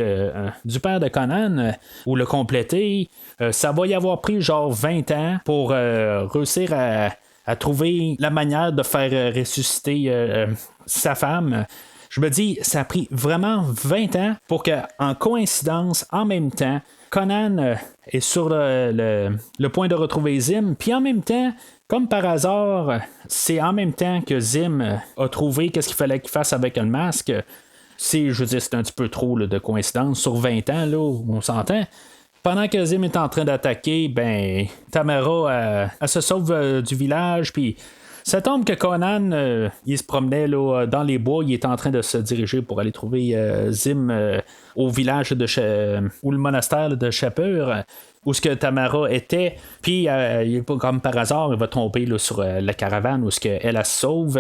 Speaker 1: du père de Conan, ou le compléter, ça va y avoir pris genre 20 ans pour réussir à trouver la manière de faire ressusciter sa femme. Je me dis, ça a pris vraiment 20 ans pour que, en coïncidence, en même temps, Conan est sur le point de retrouver Zim, puis en même temps, comme par hasard, c'est en même temps que Zim a trouvé qu'est-ce qu'il fallait qu'il fasse avec le masque. Je veux dire, c'est un petit peu trop là, de coïncidence. Sur 20 ans, là, on s'entend. Pendant que Zim est en train d'attaquer, ben Tamara, elle se sauve du village, puis ça tombe que Conan, il se promenait là, dans les bois, il est en train de se diriger pour aller trouver Zim au village ou le monastère de Shapur, où ce que Tamara était, puis comme par hasard, il va tomber là, sur la caravane où ce que elle se sauve.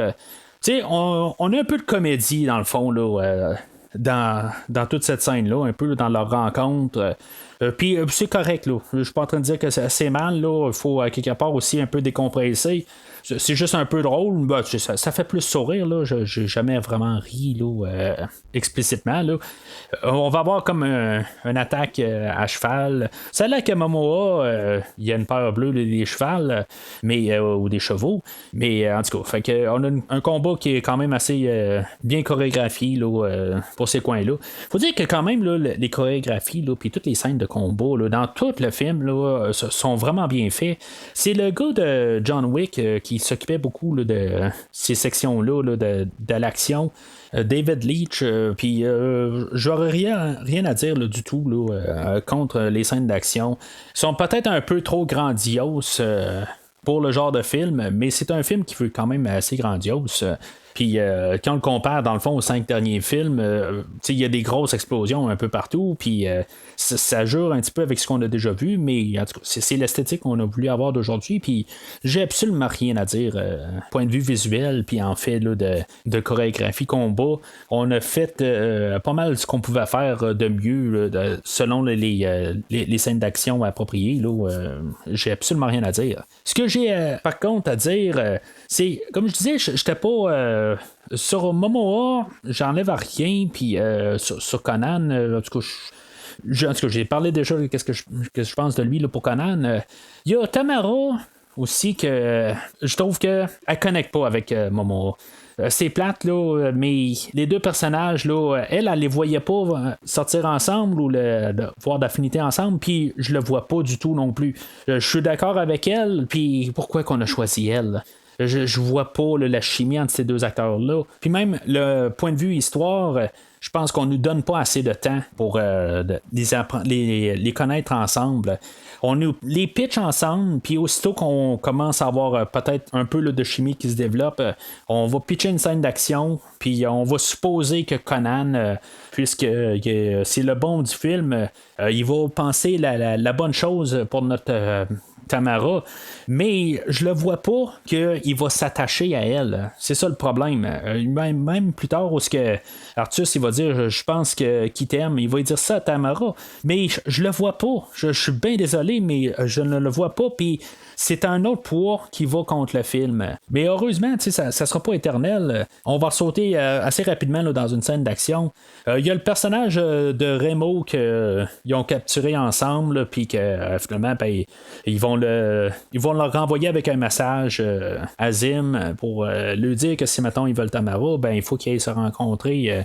Speaker 1: Tu sais, on a un peu de comédie dans le fond là, dans toute cette scène-là, un peu là, dans leur rencontre. Puis c'est correct, là. Je suis pas en train de dire que c'est mal, là. Il faut quelque part aussi un peu décompresser. C'est juste un peu drôle, bah, ça fait plus sourire, là. J'ai jamais vraiment ri là, explicitement. Là. On va avoir comme une attaque à cheval. Ça a l'air qu'à Momoa, il y a une paire bleue des chevals, mais, ou des chevaux. Mais en tout cas, fait que, on a un combat qui est quand même assez bien chorégraphié là, pour ces coins-là. Faut dire que quand même, là, les chorégraphies, puis toutes les scènes de combat là, dans tout le film là, sont vraiment bien faits. C'est le gars de John Wick qui s'occupait beaucoup là, de ces sections-là là, de l'action. David Leitch, puis j'aurais rien à dire là, du tout là, contre les scènes d'action. Ils sont peut-être un peu trop grandioses pour le genre de film, mais c'est un film qui veut quand même assez grandiose. Puis quand on le compare dans le fond aux 5 derniers films, il y a des grosses explosions un peu partout, puis ça jure un petit peu avec ce qu'on a déjà vu, mais en tout cas, c'est l'esthétique qu'on a voulu avoir d'aujourd'hui, puis j'ai absolument rien à dire point de vue visuel, puis en fait là, de chorégraphie combat. On a fait pas mal ce qu'on pouvait faire de mieux là, selon les scènes d'action appropriées. J'ai absolument rien à dire. Ce que j'ai par contre à dire, c'est, comme je disais, j'étais pas sur Momoa, j'enlève à rien, puis sur Conan, en tout cas, j'ai parlé déjà de ce que je pense de lui là, pour Conan. Il y a Tamara aussi que je trouve qu'elle connecte pas avec Momoa. C'est plate, là, mais les deux personnages, là, elle les voyait pas sortir ensemble ou voir d'affinité ensemble, puis je le vois pas du tout non plus. Je suis d'accord avec elle, puis pourquoi qu'on a choisi elle? je vois pas là, la chimie entre ces deux acteurs-là. Puis même le point de vue histoire, je pense qu'on nous donne pas assez de temps pour les connaître ensemble. On nous les pitch ensemble, puis aussitôt qu'on commence à avoir peut-être un peu là, de chimie qui se développe, on va pitcher une scène d'action, puis on va supposer que Conan, puisque c'est le bon du film, il va penser la bonne chose pour notre Tamara, mais je le vois pas qu'il va s'attacher à elle. C'est ça le problème. Même plus tard, où que Artus il va dire je pense qu'il t'aime, il va dire ça à Tamara, mais je le vois pas. Je suis bien désolé, mais je ne le vois pas. Puis c'est un autre poids qui va contre le film. Mais heureusement, ça sera pas éternel. On va sauter assez rapidement là, dans une scène d'action. Il y a le personnage de Remo qu'ils ont capturé ensemble, puis que finalement, ils vont le renvoyer avec un message à Zim pour lui dire que si maintenant ils veulent Tamara, il faut qu'ils aillent se rencontrer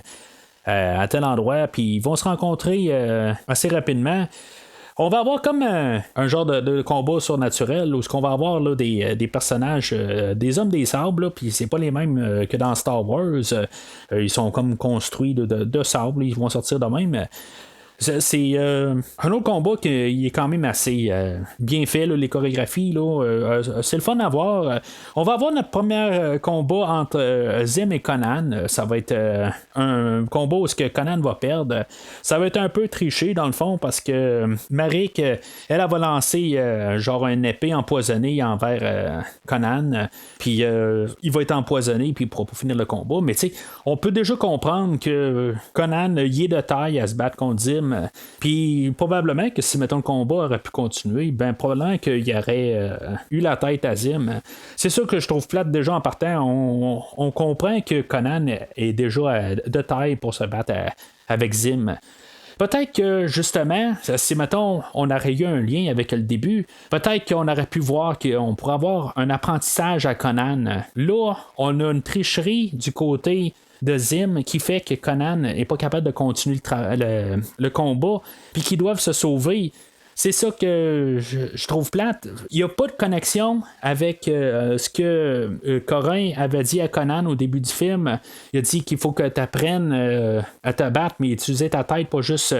Speaker 1: à tel endroit, puis ils vont se rencontrer assez rapidement. On va avoir comme un genre de combat surnaturel où ce qu'on va avoir là, des personnages, des hommes des sables, puis c'est pas les mêmes que dans Star Wars. Ils sont comme construits de sable, ils vont sortir de même. C'est un autre combat qui est quand même assez bien fait, là, les chorégraphies. C'est le fun à voir. On va avoir notre premier combat entre Zim et Conan. Ça va être un combat où Conan va perdre. Ça va être un peu triché dans le fond parce que Marik, elle va lancer genre une épée empoisonnée envers Conan. Puis il va être empoisonné puis il pourra pas finir le combat. Mais tu sais, on peut déjà comprendre que Conan il est de taille à se battre contre Zim. Puis probablement que si mettons le combat aurait pu continuer, probablement qu'il y aurait eu la tête à Zim. C'est sûr que je trouve plate déjà en partant. On comprend que Conan est déjà de taille pour se battre avec Zim. Peut-être que justement, si mettons on aurait eu un lien avec le début, peut-être qu'on aurait pu voir qu'on pourrait avoir un apprentissage à Conan. Là, on a une tricherie du côté de Zim qui fait que Conan n'est pas capable de continuer le combat, puis qu'ils doivent se sauver. C'est ça que je trouve plate. Il n'y a pas de connexion avec ce que Corin avait dit à Conan au début du film. Il a dit qu'il faut que tu apprennes à te battre, mais utiliser ta tête, pas juste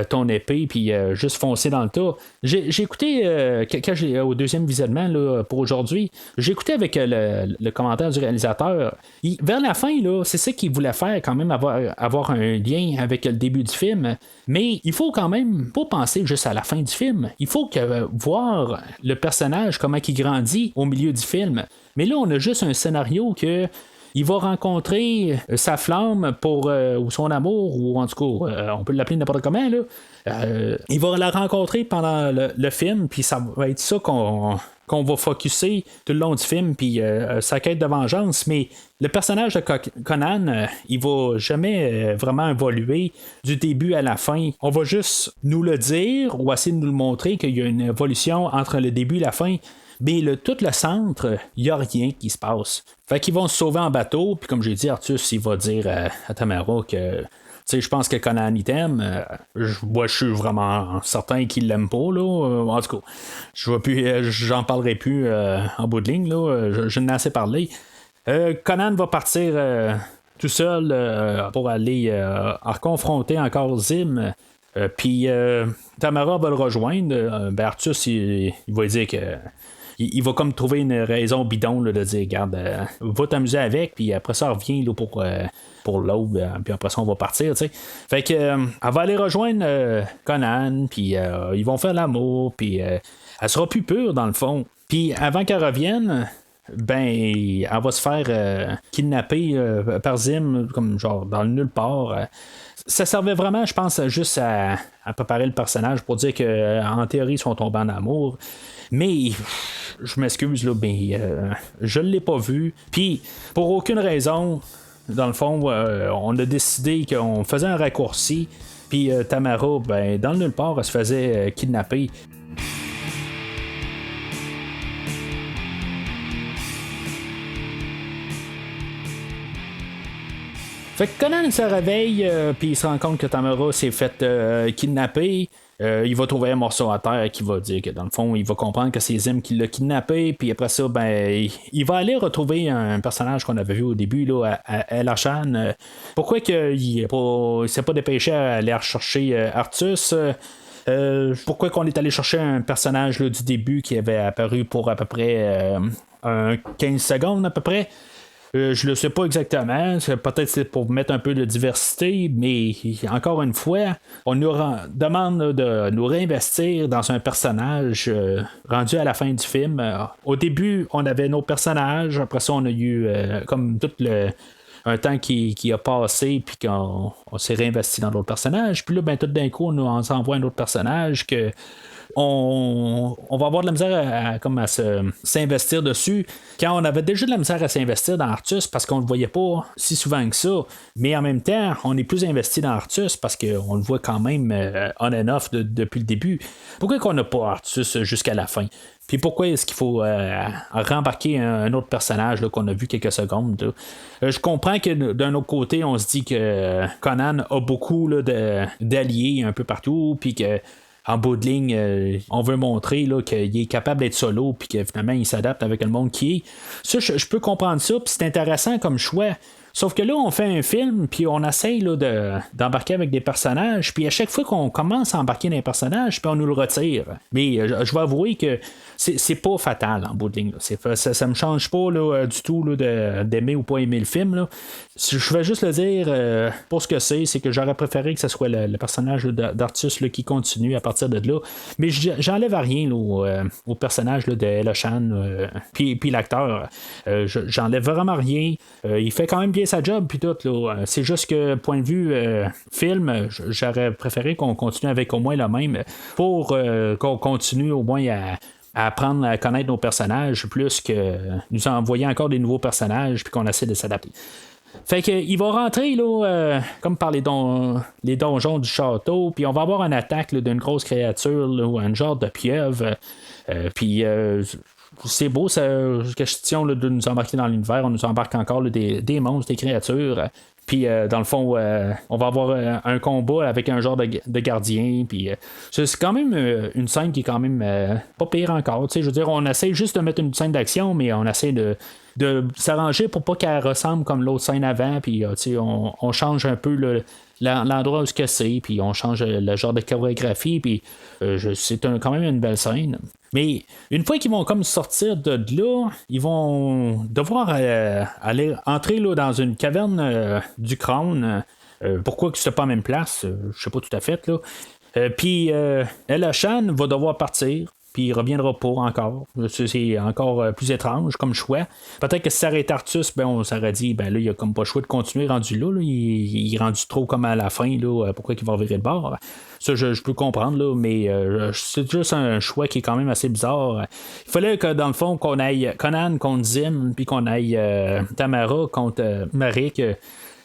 Speaker 1: ton épée, puis juste foncer dans le tas. J'ai écouté, quand au deuxième visionnement là, pour aujourd'hui, j'ai écouté avec le commentaire du réalisateur. Vers la fin, là, c'est ça qu'il voulait faire, quand même avoir un lien avec le début du film. Mais il faut quand même pas penser juste à la fin du film. Il faut voir le personnage, comment il grandit au milieu du film. Mais là, on a juste un scénario que il va rencontrer sa flamme ou son amour, ou en tout cas, on peut l'appeler n'importe comment. Là. Il va la rencontrer pendant le film, puis ça va être ça qu'on va focusser tout le long du film, puis sa quête de vengeance. Mais le personnage de Conan, il va jamais vraiment évoluer du début à la fin. On va juste nous le dire, ou essayer de nous le montrer qu'il y a une évolution entre le début et la fin. Mais tout le centre, il n'y a rien qui se passe. Fait qu'ils vont se sauver en bateau, puis comme j'ai dit, Artus, il va dire à Tamara que je pense que Conan il t'aime. Moi, je suis vraiment certain qu'il l'aime pas, là. En tout cas, j'en parlerai plus en bout de ligne, là. Je n'ai assez parlé. Conan va partir tout seul pour aller confronter encore Zim. Puis Tamara va le rejoindre. Artus, il va dire que il va comme trouver une raison bidon là, de dire regarde, va t'amuser avec, puis après ça, reviens là, pour l'aube, puis après ça, on va partir. T'sais. Fait que elle va aller rejoindre Conan, puis ils vont faire l'amour, puis elle sera plus pure dans le fond. Puis avant qu'elle revienne, elle va se faire kidnapper par Zim, comme genre dans le nulle part. Ça servait vraiment, je pense, juste à préparer le personnage pour dire qu'en théorie, ils sont tombés en amour. Mais je m'excuse, là, je ne l'ai pas vu. Puis, pour aucune raison, dans le fond, on a décidé qu'on faisait un raccourci. Puis Tamara, dans le nulle part, elle se faisait kidnapper. Fait que Conan se réveille, puis il se rend compte que Tamara s'est fait kidnapper. Il va trouver un morceau à terre qui va dire que dans le fond, il va comprendre que c'est Zim qui l'a kidnappé, puis après ça, ben, il va aller retrouver un personnage qu'on avait vu au début, là, à El Hashan. Pourquoi il s'est pas dépêché à aller rechercher Artus? Pourquoi qu'on est allé chercher un personnage là, du début qui avait apparu pour à peu près 15 secondes à peu près? Je le sais pas exactement. Peut-être c'est pour mettre un peu de diversité, mais encore une fois, on nous demande de nous réinvestir dans un personnage rendu à la fin du film. Au début, on avait nos personnages. Après ça, on a eu comme tout un temps qui a passé, puis qu'on s'est réinvesti dans d'autres personnages. Puis là, ben, tout d'un coup, on nous envoie un autre personnage que on va avoir de la misère à s'investir dessus quand on avait déjà de la misère à s'investir dans Artus parce qu'on ne le voyait pas si souvent que ça, mais en même temps on est plus investi dans Artus parce qu'on le voit quand même on and off depuis le début. Pourquoi qu'on n'a pas Artus jusqu'à la fin? Puis pourquoi est-ce qu'il faut rembarquer un autre personnage là, qu'on a vu quelques secondes? Je comprends que d'un autre côté, on se dit que Conan a beaucoup là, d'alliés un peu partout, puis que en bout de ligne, on veut montrer là, qu'il est capable d'être solo puis que finalement il s'adapte avec le monde qui est. Ça, je peux comprendre ça, puis c'est intéressant comme choix. Sauf que là, on fait un film, puis on essaye là, d'embarquer avec des personnages, puis à chaque fois qu'on commence à embarquer dans les personnages, puis on nous le retire. Mais je vais avouer que c'est pas fatal en bout de ligne. Ça me change pas là, du tout là, d'aimer ou pas aimer le film. Là. Je vais juste le dire pour ce que c'est que j'aurais préféré que ce soit le personnage d'Artus là, qui continue à partir de là. Mais j'enlève à rien là, au personnage là, de Eloshan, puis l'acteur. J'enlève vraiment rien. Il fait quand même bien sa job, puis tout. Là. C'est juste que, point de vue film, j'aurais préféré qu'on continue avec au moins le même pour qu'on continue au moins à apprendre à connaître nos personnages plus que nous envoyer encore des nouveaux personnages puis qu'on essaie de s'adapter. Fait qu'il va rentrer là, comme par les donjons du château, puis on va avoir une attaque là, d'une grosse créature, là, ou un genre de pieuvre. Puis c'est beau, ça question là, de nous embarquer dans l'univers. On nous embarque encore là, des monstres, des créatures. Puis, dans le fond, on va avoir un combat avec un genre de gardien. Puis, c'est quand même une scène qui est quand même pas pire encore. Je veux dire, on essaie juste de mettre une scène d'action, mais on essaie de s'arranger pour pas qu'elle ressemble comme l'autre scène avant. Puis, on change un peu l'endroit où c'est, puis on change le genre de chorégraphie. Puis, c'est quand même une belle scène. Mais une fois qu'ils vont comme sortir de là, ils vont devoir aller entrer là, dans une caverne du crâne. Pourquoi que c'est pas la même place? Je sais pas tout à fait. Là. Puis El Hashan va devoir partir. Puis il reviendra pas encore. C'est encore plus étrange comme choix. Peut-être que si ça aurait été Artus, ben on s'aurait dit, ben là, il a comme pas le choix de continuer rendu là. Il est rendu trop comme à la fin, là, pourquoi il va virer le bord. Ça, je peux comprendre, là, mais c'est juste un choix qui est quand même assez bizarre. Il fallait que, dans le fond, qu'on aille Conan contre Zim, puis qu'on aille Tamara contre Marik.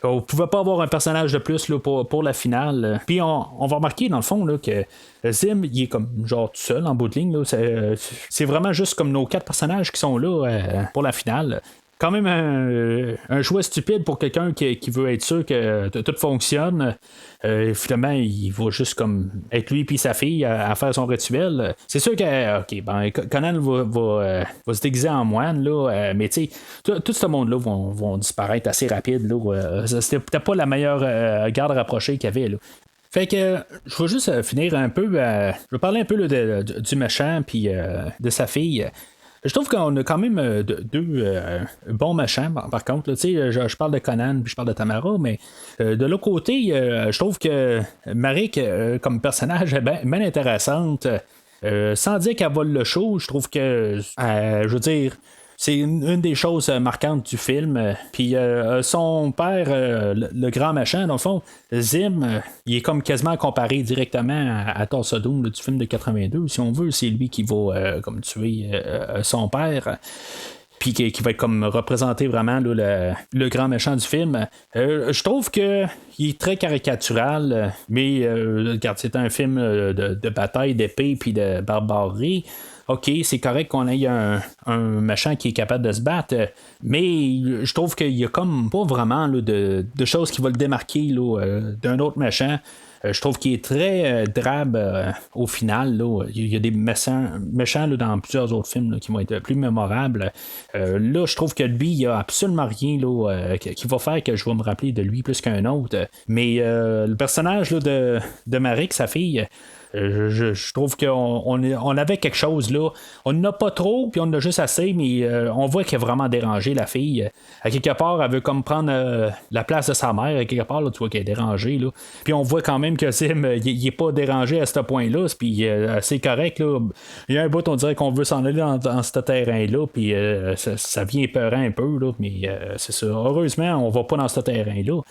Speaker 1: On pouvait pas avoir un personnage de plus là, pour la finale. Puis on va remarquer dans le fond là, que Zim il est comme genre tout seul en bout de ligne. Là. C'est vraiment juste comme nos 4 personnages qui sont là pour la finale. Quand même un choix stupide pour quelqu'un qui veut être sûr que tout fonctionne. Finalement, il va juste comme être lui et sa fille à faire son rituel. C'est sûr que Conan va se déguiser en moine, là, mais tu sais, tout ce monde-là vont disparaître assez rapide. Là, c'était peut-être pas la meilleure garde rapprochée qu'il y avait. Là. Fait que je vais juste finir un peu. Je vais parler un peu là, du méchant puis de sa fille. Je trouve qu'on a quand même deux bons méchants, par contre. Je parle de Conan puis je parle de Tamara, mais de l'autre côté, je trouve que Marik, comme personnage, est bien intéressante. Sans dire qu'elle vole le show, je trouve que, je veux dire, c'est une des choses marquantes du film. Puis son père, le grand machin, dans le fond, Zim, il est comme quasiment comparé directement à Thor Sodom du film de 82. Si on veut, c'est lui qui va comme tuer son père. Puis qui va être comme représenter vraiment là, le grand méchant du film. Je trouve que il est très caricatural, mais regarde, c'est un film de bataille, d'épée puis de barbarie. OK, c'est correct qu'on ait un méchant qui est capable de se battre, mais je trouve qu'il y a comme pas vraiment là, de choses qui vont le démarquer là, d'un autre méchant. Je trouve qu'il est très drabe au final. Là. Il y a des méchants là, dans plusieurs autres films là, qui vont être plus mémorables. Là, je trouve que lui, il n'y a absolument rien là, qui va faire que je vais me rappeler de lui plus qu'un autre. Mais le personnage là, de Marik, sa fille, je trouve qu'on avait quelque chose là. On n'en a pas trop, puis on en a juste assez, mais on voit qu'elle est vraiment dérangée, la fille. À quelque part, elle veut comme prendre la place de sa mère. À quelque part, là, tu vois qu'elle est dérangée. Là. Puis on voit quand même que Sim, il n'est pas dérangé à ce point-là. Puis c'est correct. Là. Il y a un bout, on dirait qu'on veut s'en aller dans ce terrain-là. Puis ça vient épeurant un peu. Là, mais c'est ça. Heureusement, on va pas dans ce terrain-là.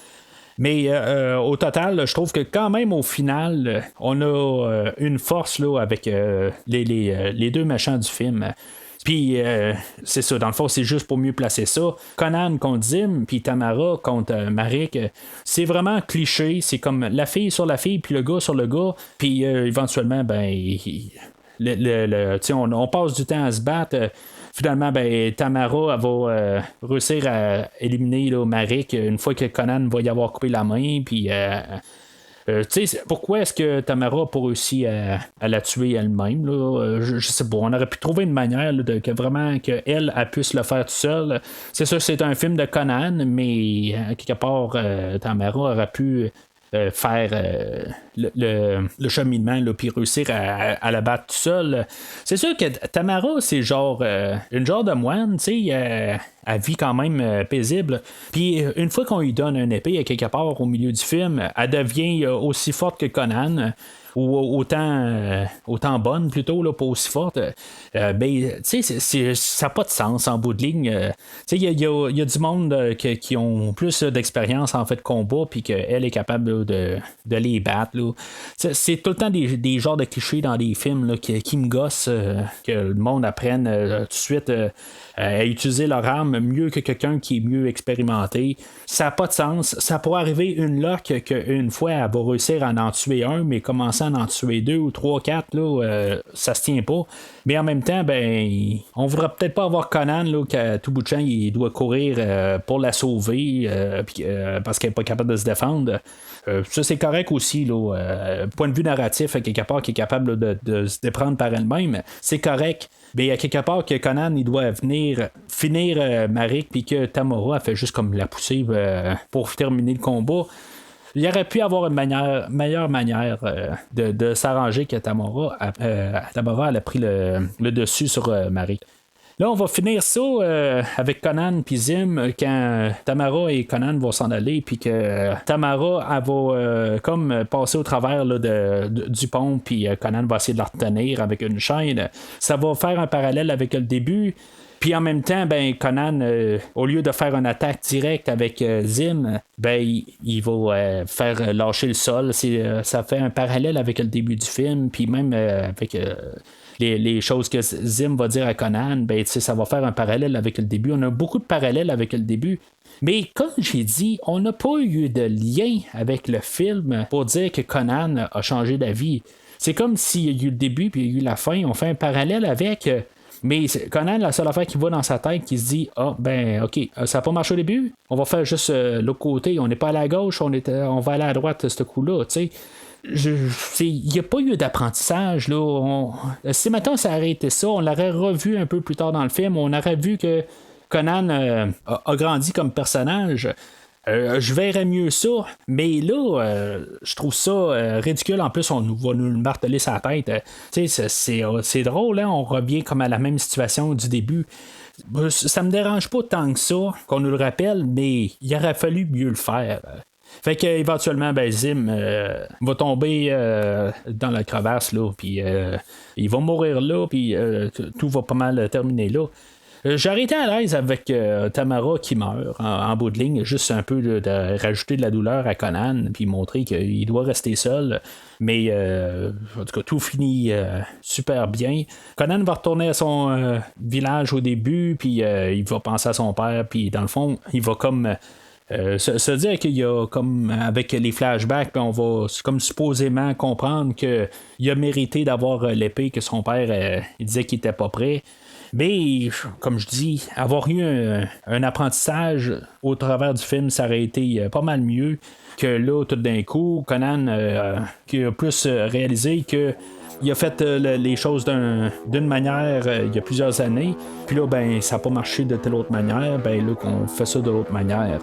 Speaker 1: Mais au total, je trouve que quand même au final, on a une force là, avec les deux méchants du film. Puis c'est ça, dans le fond, c'est juste pour mieux placer ça. Conan contre Zim, puis Tamara contre Marik, c'est vraiment cliché. C'est comme la fille sur la fille, puis le gars sur le gars. Puis éventuellement, on passe du temps à se battre. Finalement, Tamara elle va réussir à éliminer là, Marik une fois que Conan va y avoir coupé la main. Puis, pourquoi est-ce que Tamara n'a pas réussi à la tuer elle-même? Là? Je sais pas. On aurait pu trouver une manière là, que vraiment qu'elle puisse le faire tout seul. C'est sûr que c'est un film de Conan, mais quelque part, Tamara aurait pu faire le cheminement puis réussir à la battre tout seul. C'est sûr que Tamara, c'est genre une genre de moine, tu sais, elle vit quand même paisible. Puis une fois qu'on lui donne une épée à quelque part au milieu du film, elle devient aussi forte que Conan. Ou autant bonne plutôt, là, pas aussi forte. Tu sais, ça n'a pas de sens en bout de ligne. Tu sais, il y a du monde qui ont plus d'expérience en fait de combat, puis qu'elle est capable là, de les battre. Là. C'est tout le temps des genres de clichés dans des films là, qui me gossent, que le monde apprenne tout de suite à utiliser leur arme mieux que quelqu'un qui est mieux expérimenté. Ça n'a pas de sens. Ça pourrait arriver une loque qu'une fois, elle va réussir à en tuer un, mais commencer à en tuer 2 ou 3, 4, là, ça se tient pas. Mais en même temps, on voudrait peut-être pas avoir Conan là, qu'à tout bout de champ, il doit courir pour la sauver parce qu'elle n'est pas capable de se défendre. Ça, c'est correct aussi, là, point de vue narratif, à quelque part, qui est capable là, de se déprendre par elle-même, c'est correct. Mais à quelque part, que Conan, il doit venir finir Marik, puis que Tamara a fait juste comme la pousser pour terminer le combat. Il y aurait pu avoir une meilleure manière de s'arranger que Tamara elle a pris le dessus sur Marik. Là, on va finir ça avec Conan puis Zim quand Tamara et Conan vont s'en aller, puis que Tamara elle va comme passer au travers là, du pont, puis Conan va essayer de la retenir avec une chaîne. Ça va faire un parallèle avec le début. Puis en même temps, Conan, au lieu de faire une attaque directe avec Zim, il va faire lâcher le sol. Ça fait un parallèle avec le début du film, puis même avec les choses que Zim va dire à Conan, ça va faire un parallèle avec le début. On a beaucoup de parallèles avec le début. Mais comme j'ai dit, on n'a pas eu de lien avec le film pour dire que Conan a changé d'avis. C'est comme s'il y a eu le début puis il y a eu la fin. On fait un parallèle avec... Mais Conan, la seule affaire qui va dans sa tête, qui se dit OK, ça n'a pas marché au début, on va faire juste l'autre côté, on n'est pas allé à gauche, on va aller à droite, ce coup-là, tu sais. Il n'y a pas eu d'apprentissage. Là. Si maintenant ça aurait été ça, on l'aurait revu un peu plus tard dans le film, on aurait vu que Conan a grandi comme personnage. Je verrais mieux ça, mais là, je trouve ça ridicule. En plus, on va nous le marteler sa tête. C'est drôle, hein? On revient comme à la même situation du début. Ça me dérange pas tant que ça qu'on nous le rappelle, mais il aurait fallu mieux le faire. Fait qu'éventuellement, Zim va tomber dans la crevasse, là, puis il va mourir là, puis tout va pas mal terminer là. J'aurais été à l'aise avec Tamara qui meurt en bout de ligne, juste un peu de rajouter de la douleur à Conan, puis montrer qu'il doit rester seul. Mais en tout cas, tout finit super bien. Conan va retourner à son village au début, puis il va penser à son père, puis dans le fond, il va comme Se dire qu'il y a comme avec les flashbacks, puis on va comme supposément comprendre qu'il a mérité d'avoir l'épée que son père il disait qu'il était pas prêt. Mais, comme je dis, avoir eu un apprentissage au travers du film, ça aurait été pas mal mieux que là, tout d'un coup, Conan qui a plus réalisé que il a fait les choses d'une manière il y a plusieurs années, puis là, ben, ça n'a pas marché de telle autre manière, ben là, qu'on fait ça de l'autre manière.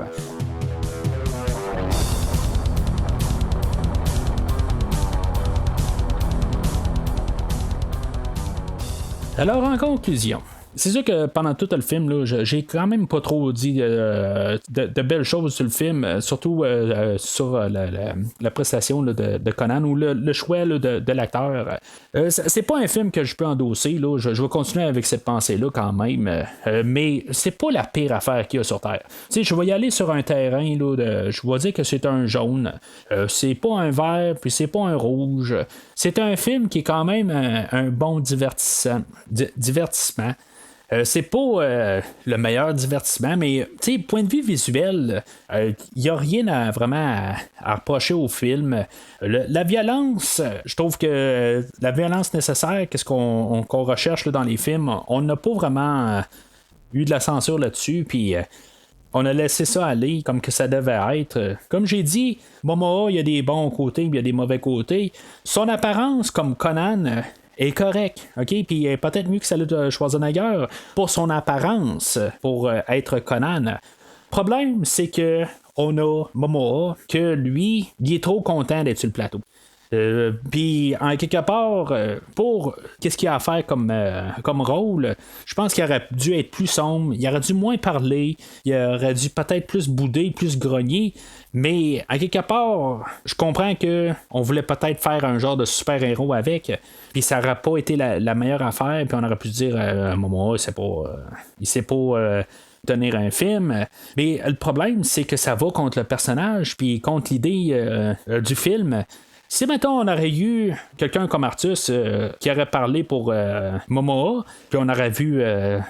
Speaker 1: Alors, en conclusion, c'est sûr que pendant tout le film, là, j'ai quand même pas trop dit de belles choses sur le film, surtout sur la prestation là, de Conan ou le choix là, de l'acteur. C'est pas un film que je peux endosser, là. Je vais continuer avec cette pensée-là quand même, mais c'est pas la pire affaire qu'il y a sur Terre. T'sais, je vais y aller sur un terrain, là, je vais dire que c'est un jaune, c'est pas un vert, puis c'est pas un rouge. C'est un film qui est quand même un bon divertissement. C'est pas le meilleur divertissement, mais point de vue visuel, il n'y a rien à reprocher au film. La violence, je trouve que la violence nécessaire, qu'est-ce qu'on recherche là, dans les films, on n'a pas vraiment eu de la censure là-dessus, puis on a laissé ça aller comme que ça devait être. Comme j'ai dit, Momoa, il y a des bons côtés, il y a des mauvais côtés. Son apparence comme Conan est correct, ok? Puis peut-être mieux que celle de Schwarzenegger pour son apparence, pour être Conan. Le problème, c'est que on a Momoa, que lui, il est trop content d'être sur le plateau. Puis, en quelque part, pour qu'est-ce qu'il a à faire comme rôle, je pense qu'il aurait dû être plus sombre, il aurait dû moins parler, il aurait dû peut-être plus bouder, plus grogner, mais en quelque part, je comprends qu'on voulait peut-être faire un genre de super-héros avec, puis ça n'aurait pas été la meilleure affaire, puis on aurait pu dire, Momoa, il sait pas tenir un film. Mais le problème, c'est que ça va contre le personnage, puis contre l'idée du film. Si maintenant on aurait eu quelqu'un comme Artus qui aurait parlé pour Momoa, puis on aurait vu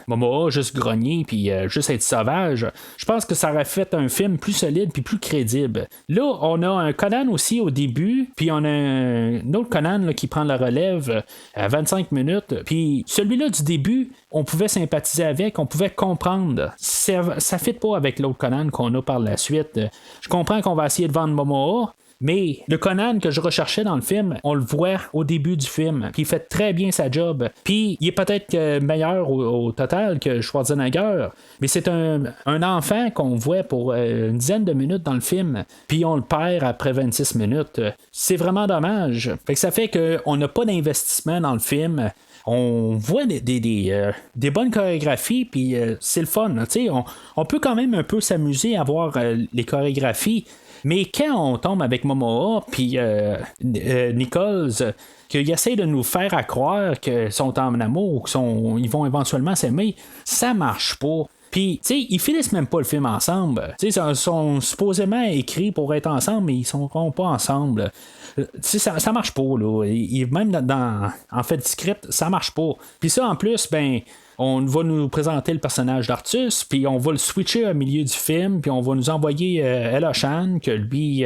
Speaker 1: Momoa juste grogner puis juste être sauvage, je pense que ça aurait fait un film plus solide puis plus crédible. Là, on a un Conan aussi au début, puis on a un autre Conan là, qui prend la relève à 25 minutes, puis celui-là du début, on pouvait sympathiser avec, on pouvait comprendre. Ça fit pas avec l'autre Conan qu'on a par la suite. Je comprends qu'on va essayer de vendre Momoa, mais le Conan que je recherchais dans le film, on le voit au début du film. Puis il fait très bien sa job. Puis il est peut-être meilleur au total que Schwarzenegger. Mais c'est un enfant qu'on voit pour une dizaine de minutes dans le film. Puis on le perd après 26 minutes. C'est vraiment dommage. Fait que ça fait qu'on n'a pas d'investissement dans le film. On voit des bonnes chorégraphies, puis c'est le fun. On peut quand même un peu s'amuser à voir les chorégraphies. Mais quand on tombe avec Momoa puis Nichols, qu'ils essayent de nous faire à croire qu'ils sont en amour, qu'ils vont éventuellement s'aimer, ça marche pas. Puis, tu sais, ils finissent même pas le film ensemble. Tu sais, ils sont supposément écrits pour être ensemble, mais ils sont pas ensemble. Tu sais, ça marche pas, là. Même en fait, le script, ça marche pas. Puis ça, en plus, ben, on va nous présenter le personnage d'Artus, puis on va le switcher au milieu du film, puis on va nous envoyer Eloshan, que lui,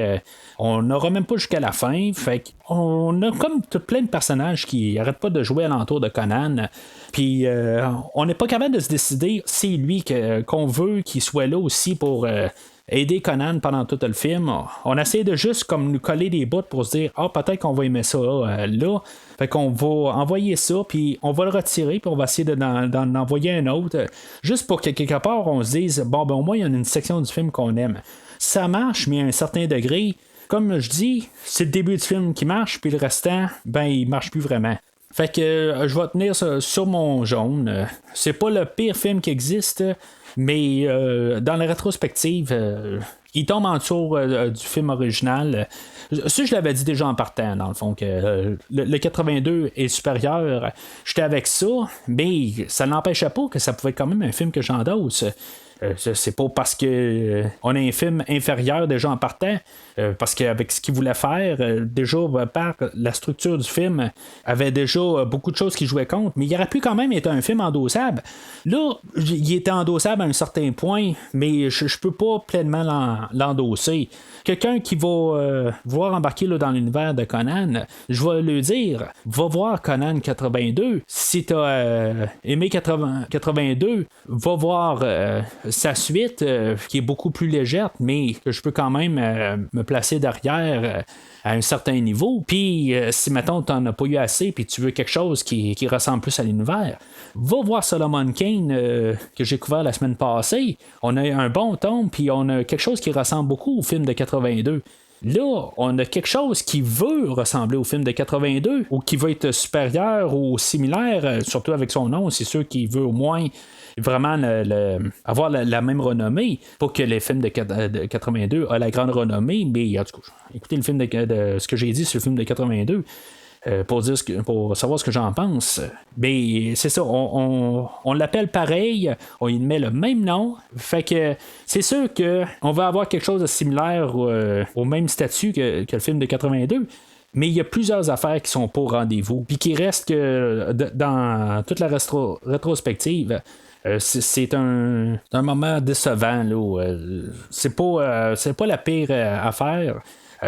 Speaker 1: on n'aura même pas jusqu'à la fin. Fait qu'on a comme plein de personnages qui n'arrêtent pas de jouer alentour de Conan. Puis on n'est pas capable de se décider, c'est lui qu'on veut qu'il soit là aussi pour aider Conan pendant tout le film. On essaie de juste comme nous coller des bouts pour se dire peut-être qu'on va aimer ça là. Fait qu'on va envoyer ça, puis on va le retirer, puis on va essayer d'en envoyer un autre, juste pour que quelque part on se dise bon, ben au moins il y a une section du film qu'on aime. Ça marche, mais à un certain degré, comme je dis, c'est le début du film qui marche, puis le restant, ben il marche plus vraiment. Fait que je vais tenir sur mon jaune. C'est pas le pire film qui existe, mais dans la rétrospective, il tombe en dessous du film original. Ça, je l'avais dit déjà en partant, dans le fond, que le 82 est supérieur. J'étais avec ça, mais ça n'empêchait pas que ça pouvait être quand même un film que j'endosse. C'est pas parce que on a un film inférieur déjà en partant, parce qu'avec ce qu'il voulait faire, déjà par la structure du film, avait déjà beaucoup de choses qui jouaient contre, mais il aurait pu quand même être un film endossable. Là, il était endossable à un certain point, mais je peux pas pleinement l'endosser. Quelqu'un qui va vouloir embarquer là, dans l'univers de Conan, je vais lui dire, va voir Conan 82. Si tu as aimé 82, va voir sa suite, qui est beaucoup plus légère, mais que je peux quand même me placer derrière à un certain niveau. Puis, si mettons, tu n'en as pas eu assez, puis tu veux quelque chose qui ressemble plus à l'univers, va voir Solomon Kane, que j'ai couvert la semaine passée. On a un bon ton, puis on a quelque chose qui ressemble beaucoup au film de 82. Là, on a quelque chose qui veut ressembler au film de 82 ou qui veut être supérieur ou similaire, surtout avec son nom. C'est sûr qu'il veut au moins vraiment avoir la même renommée. Pas que les films de 82 a la grande renommée, mais en tout cas, écoutez le film de ce que j'ai dit sur le film de 82. Pour savoir ce que j'en pense. Mais c'est ça, on l'appelle pareil, on y met le même nom. Fait que c'est sûr qu'on va avoir quelque chose de similaire au même statut que le film de 82. Mais il y a plusieurs affaires qui sont pas au rendez-vous. Puis qui restent que dans toute la rétrospective. C'est un moment décevant. Là, c'est pas la pire affaire,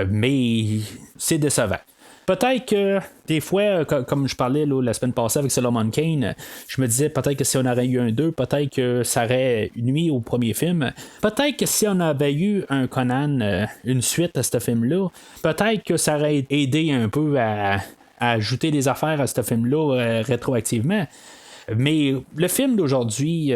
Speaker 1: mais c'est décevant. Peut-être que des fois, comme je parlais là, la semaine passée avec Solomon Kane, je me disais peut-être que si on aurait eu un 2, peut-être que ça aurait nuit au premier film. Peut-être que si on avait eu un Conan, une suite à ce film-là, peut-être que ça aurait aidé un peu à ajouter des affaires à ce film-là rétroactivement. Mais le film d'aujourd'hui,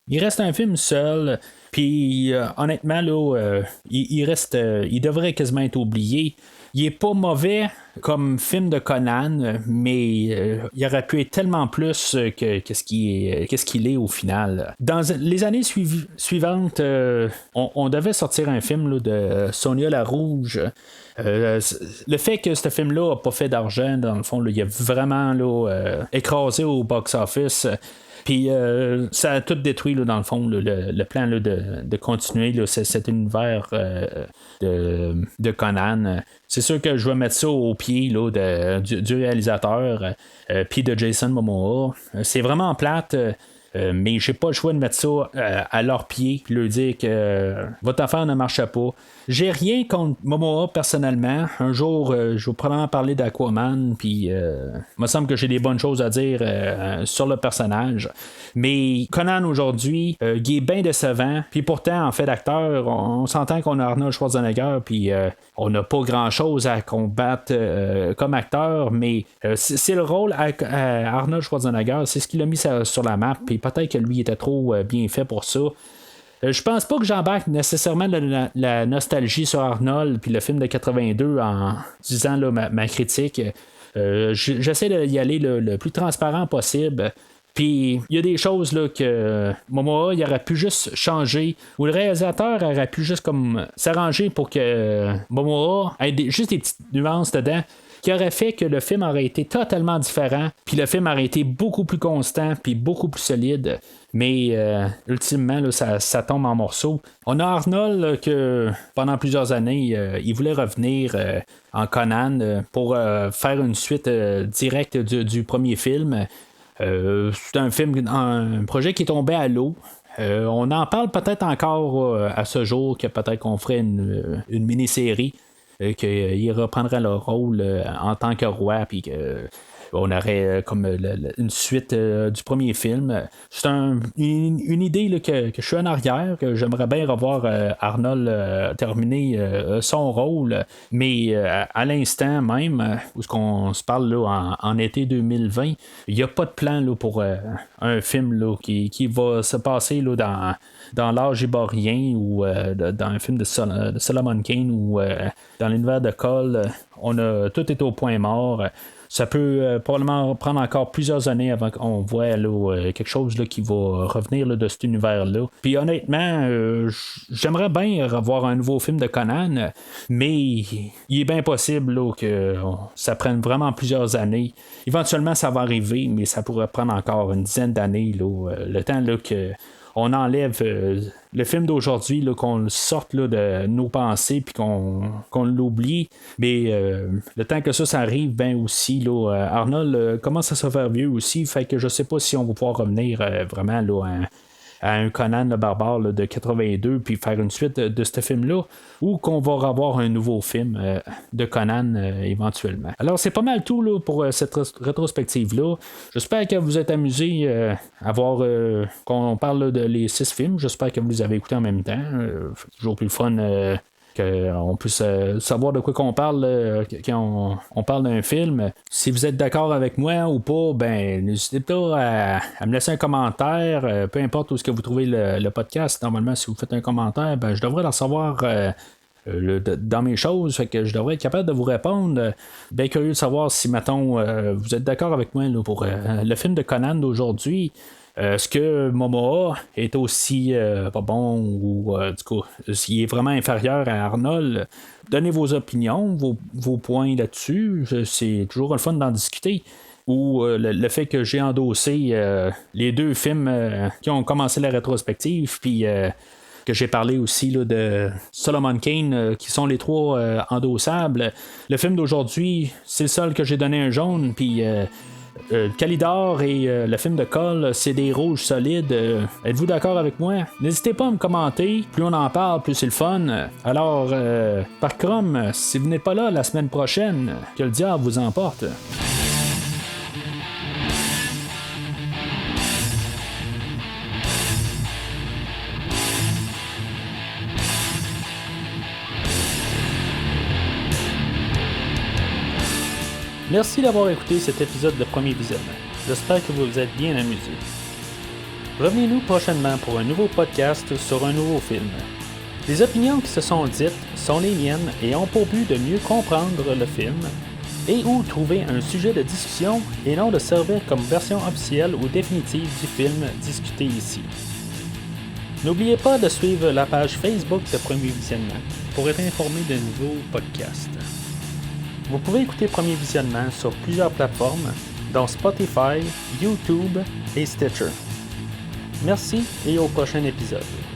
Speaker 1: il reste un film seul. Puis honnêtement, là, il devrait quasiment être oublié. Il est pas mauvais comme film de Conan, mais il aurait pu être tellement plus qu'est-ce qu'il est au final. Dans les années suivantes, on devait sortir un film là, de Sonia la Rouge. Le fait que ce film-là n'a pas fait d'argent, dans le fond, là, il a vraiment là, écrasé au box-office. Puis ça a tout détruit, là, dans le fond, là, le plan là, de continuer là, cet univers de Conan. C'est sûr que je vais mettre ça au pied là, du réalisateur, puis de Jason Momoa. C'est vraiment plate. Mais j'ai pas le choix de mettre ça à leur pied et leur dire que votre affaire ne marche pas. J'ai rien contre Momoa personnellement. Un jour, je vais probablement parler d'Aquaman, puis il me semble que j'ai des bonnes choses à dire sur le personnage. Mais Conan aujourd'hui, il est bien décevant. Puis pourtant, en fait d'acteur, on s'entend qu'on a Arnold Schwarzenegger, puis on n'a pas grand-chose à combattre comme acteur, mais c'est le rôle à Arnold Schwarzenegger, c'est ce qu'il a mis sur la map, puis peut-être que lui était trop bien fait pour ça. Je pense pas que j'embarque nécessairement la nostalgie sur Arnold puis le film de 82 en disant là, ma critique. J'essaie d'y aller le plus transparent possible. Puis il y a des choses là, que Momoa il aurait pu juste changer, ou le réalisateur aurait pu juste comme s'arranger pour que Momoa ait juste des petites nuances dedans, qui aurait fait que le film aurait été totalement différent, puis le film aurait été beaucoup plus constant, puis beaucoup plus solide. Mais ultimement, là, ça tombe en morceaux. On a Arnold là, que pendant plusieurs années, il voulait revenir en Conan pour faire une suite directe du premier film. C'est un projet qui est tombé à l'eau. On en parle peut-être encore à ce jour, que peut-être qu'on ferait une mini-série. Qu'il reprendrait le rôle en tant que roi, puis on aurait comme une suite du premier film. C'est une idée là, que je suis en arrière, que j'aimerais bien revoir Arnold terminer son rôle, mais à l'instant même, où on se parle là, en été 2020, il n'y a pas de plan là, pour un film là, qui va se passer là, dans l'âge iborien ou dans un film de Solomon Kane ou dans l'univers de Cole. On a tout est au point mort. ça peut probablement prendre encore plusieurs années avant qu'on voit là, quelque chose là, qui va revenir là, de cet univers-là. Puis honnêtement, j'aimerais bien revoir un nouveau film de Conan, mais il est bien possible là, que ça prenne vraiment plusieurs années. Éventuellement, ça va arriver, mais ça pourrait prendre encore une dizaine d'années. Là, le temps là, que on enlève le film d'aujourd'hui, là, qu'on le sorte là, de nos pensées puis qu'on l'oublie. Mais le temps que ça arrive, ben aussi, là, Arnold commence à se faire vieux aussi. Fait que je sais pas si on va pouvoir revenir vraiment là, à un Conan le barbare là, de 82 puis faire une suite de ce film-là, ou qu'on va revoir un nouveau film de Conan éventuellement. Alors c'est pas mal tout là, pour cette rétrospective-là. J'espère que vous êtes amusés à voir qu'on parle là, de les 6 films. J'espère que vous les avez écoutés en même temps. C'est toujours plus le fun qu'on puisse savoir de quoi qu'on parle quand on parle d'un film. Si vous êtes d'accord avec moi ou pas, ben n'hésitez pas à me laisser un commentaire, peu importe où est-ce que vous trouvez le podcast. Normalement, si vous faites un commentaire, ben je devrais le recevoir dans mes choses, fait que je devrais être capable de vous répondre. Bien curieux de savoir si, mettons, vous êtes d'accord avec moi là, pour le film de Conan d'aujourd'hui. Est-ce que Momoa est aussi pas bon ou du coup, s'il est vraiment inférieur à Arnold? Donnez vos opinions, vos points là-dessus. C'est toujours le fun d'en discuter. Ou le fait que j'ai endossé les 2 films qui ont commencé la rétrospective, puis que j'ai parlé aussi là, de Solomon Kane, qui sont les 3 endossables. Le film d'aujourd'hui, c'est le seul que j'ai donné un jaune, puis Calidor et le film de Cole, c'est des rouges solides. Êtes-vous d'accord avec moi? N'hésitez pas à me commenter. Plus on en parle, plus c'est le fun. Alors, par Chrome, si vous n'êtes pas là la semaine prochaine, que le diable vous emporte. Merci d'avoir écouté cet épisode de Premier Visionnement. J'espère que vous vous êtes bien amusés. Revenez-nous prochainement pour un nouveau podcast sur un nouveau film. Les opinions qui se sont dites sont les miennes et ont pour but de mieux comprendre le film et ou trouver un sujet de discussion et non de servir comme version officielle ou définitive du film discuté ici. N'oubliez pas de suivre la page Facebook de Premier Visionnement pour être informé de nouveaux podcasts. Vous pouvez écouter Premier Visionnement sur plusieurs plateformes, dont Spotify, YouTube et Stitcher. Merci et au prochain épisode.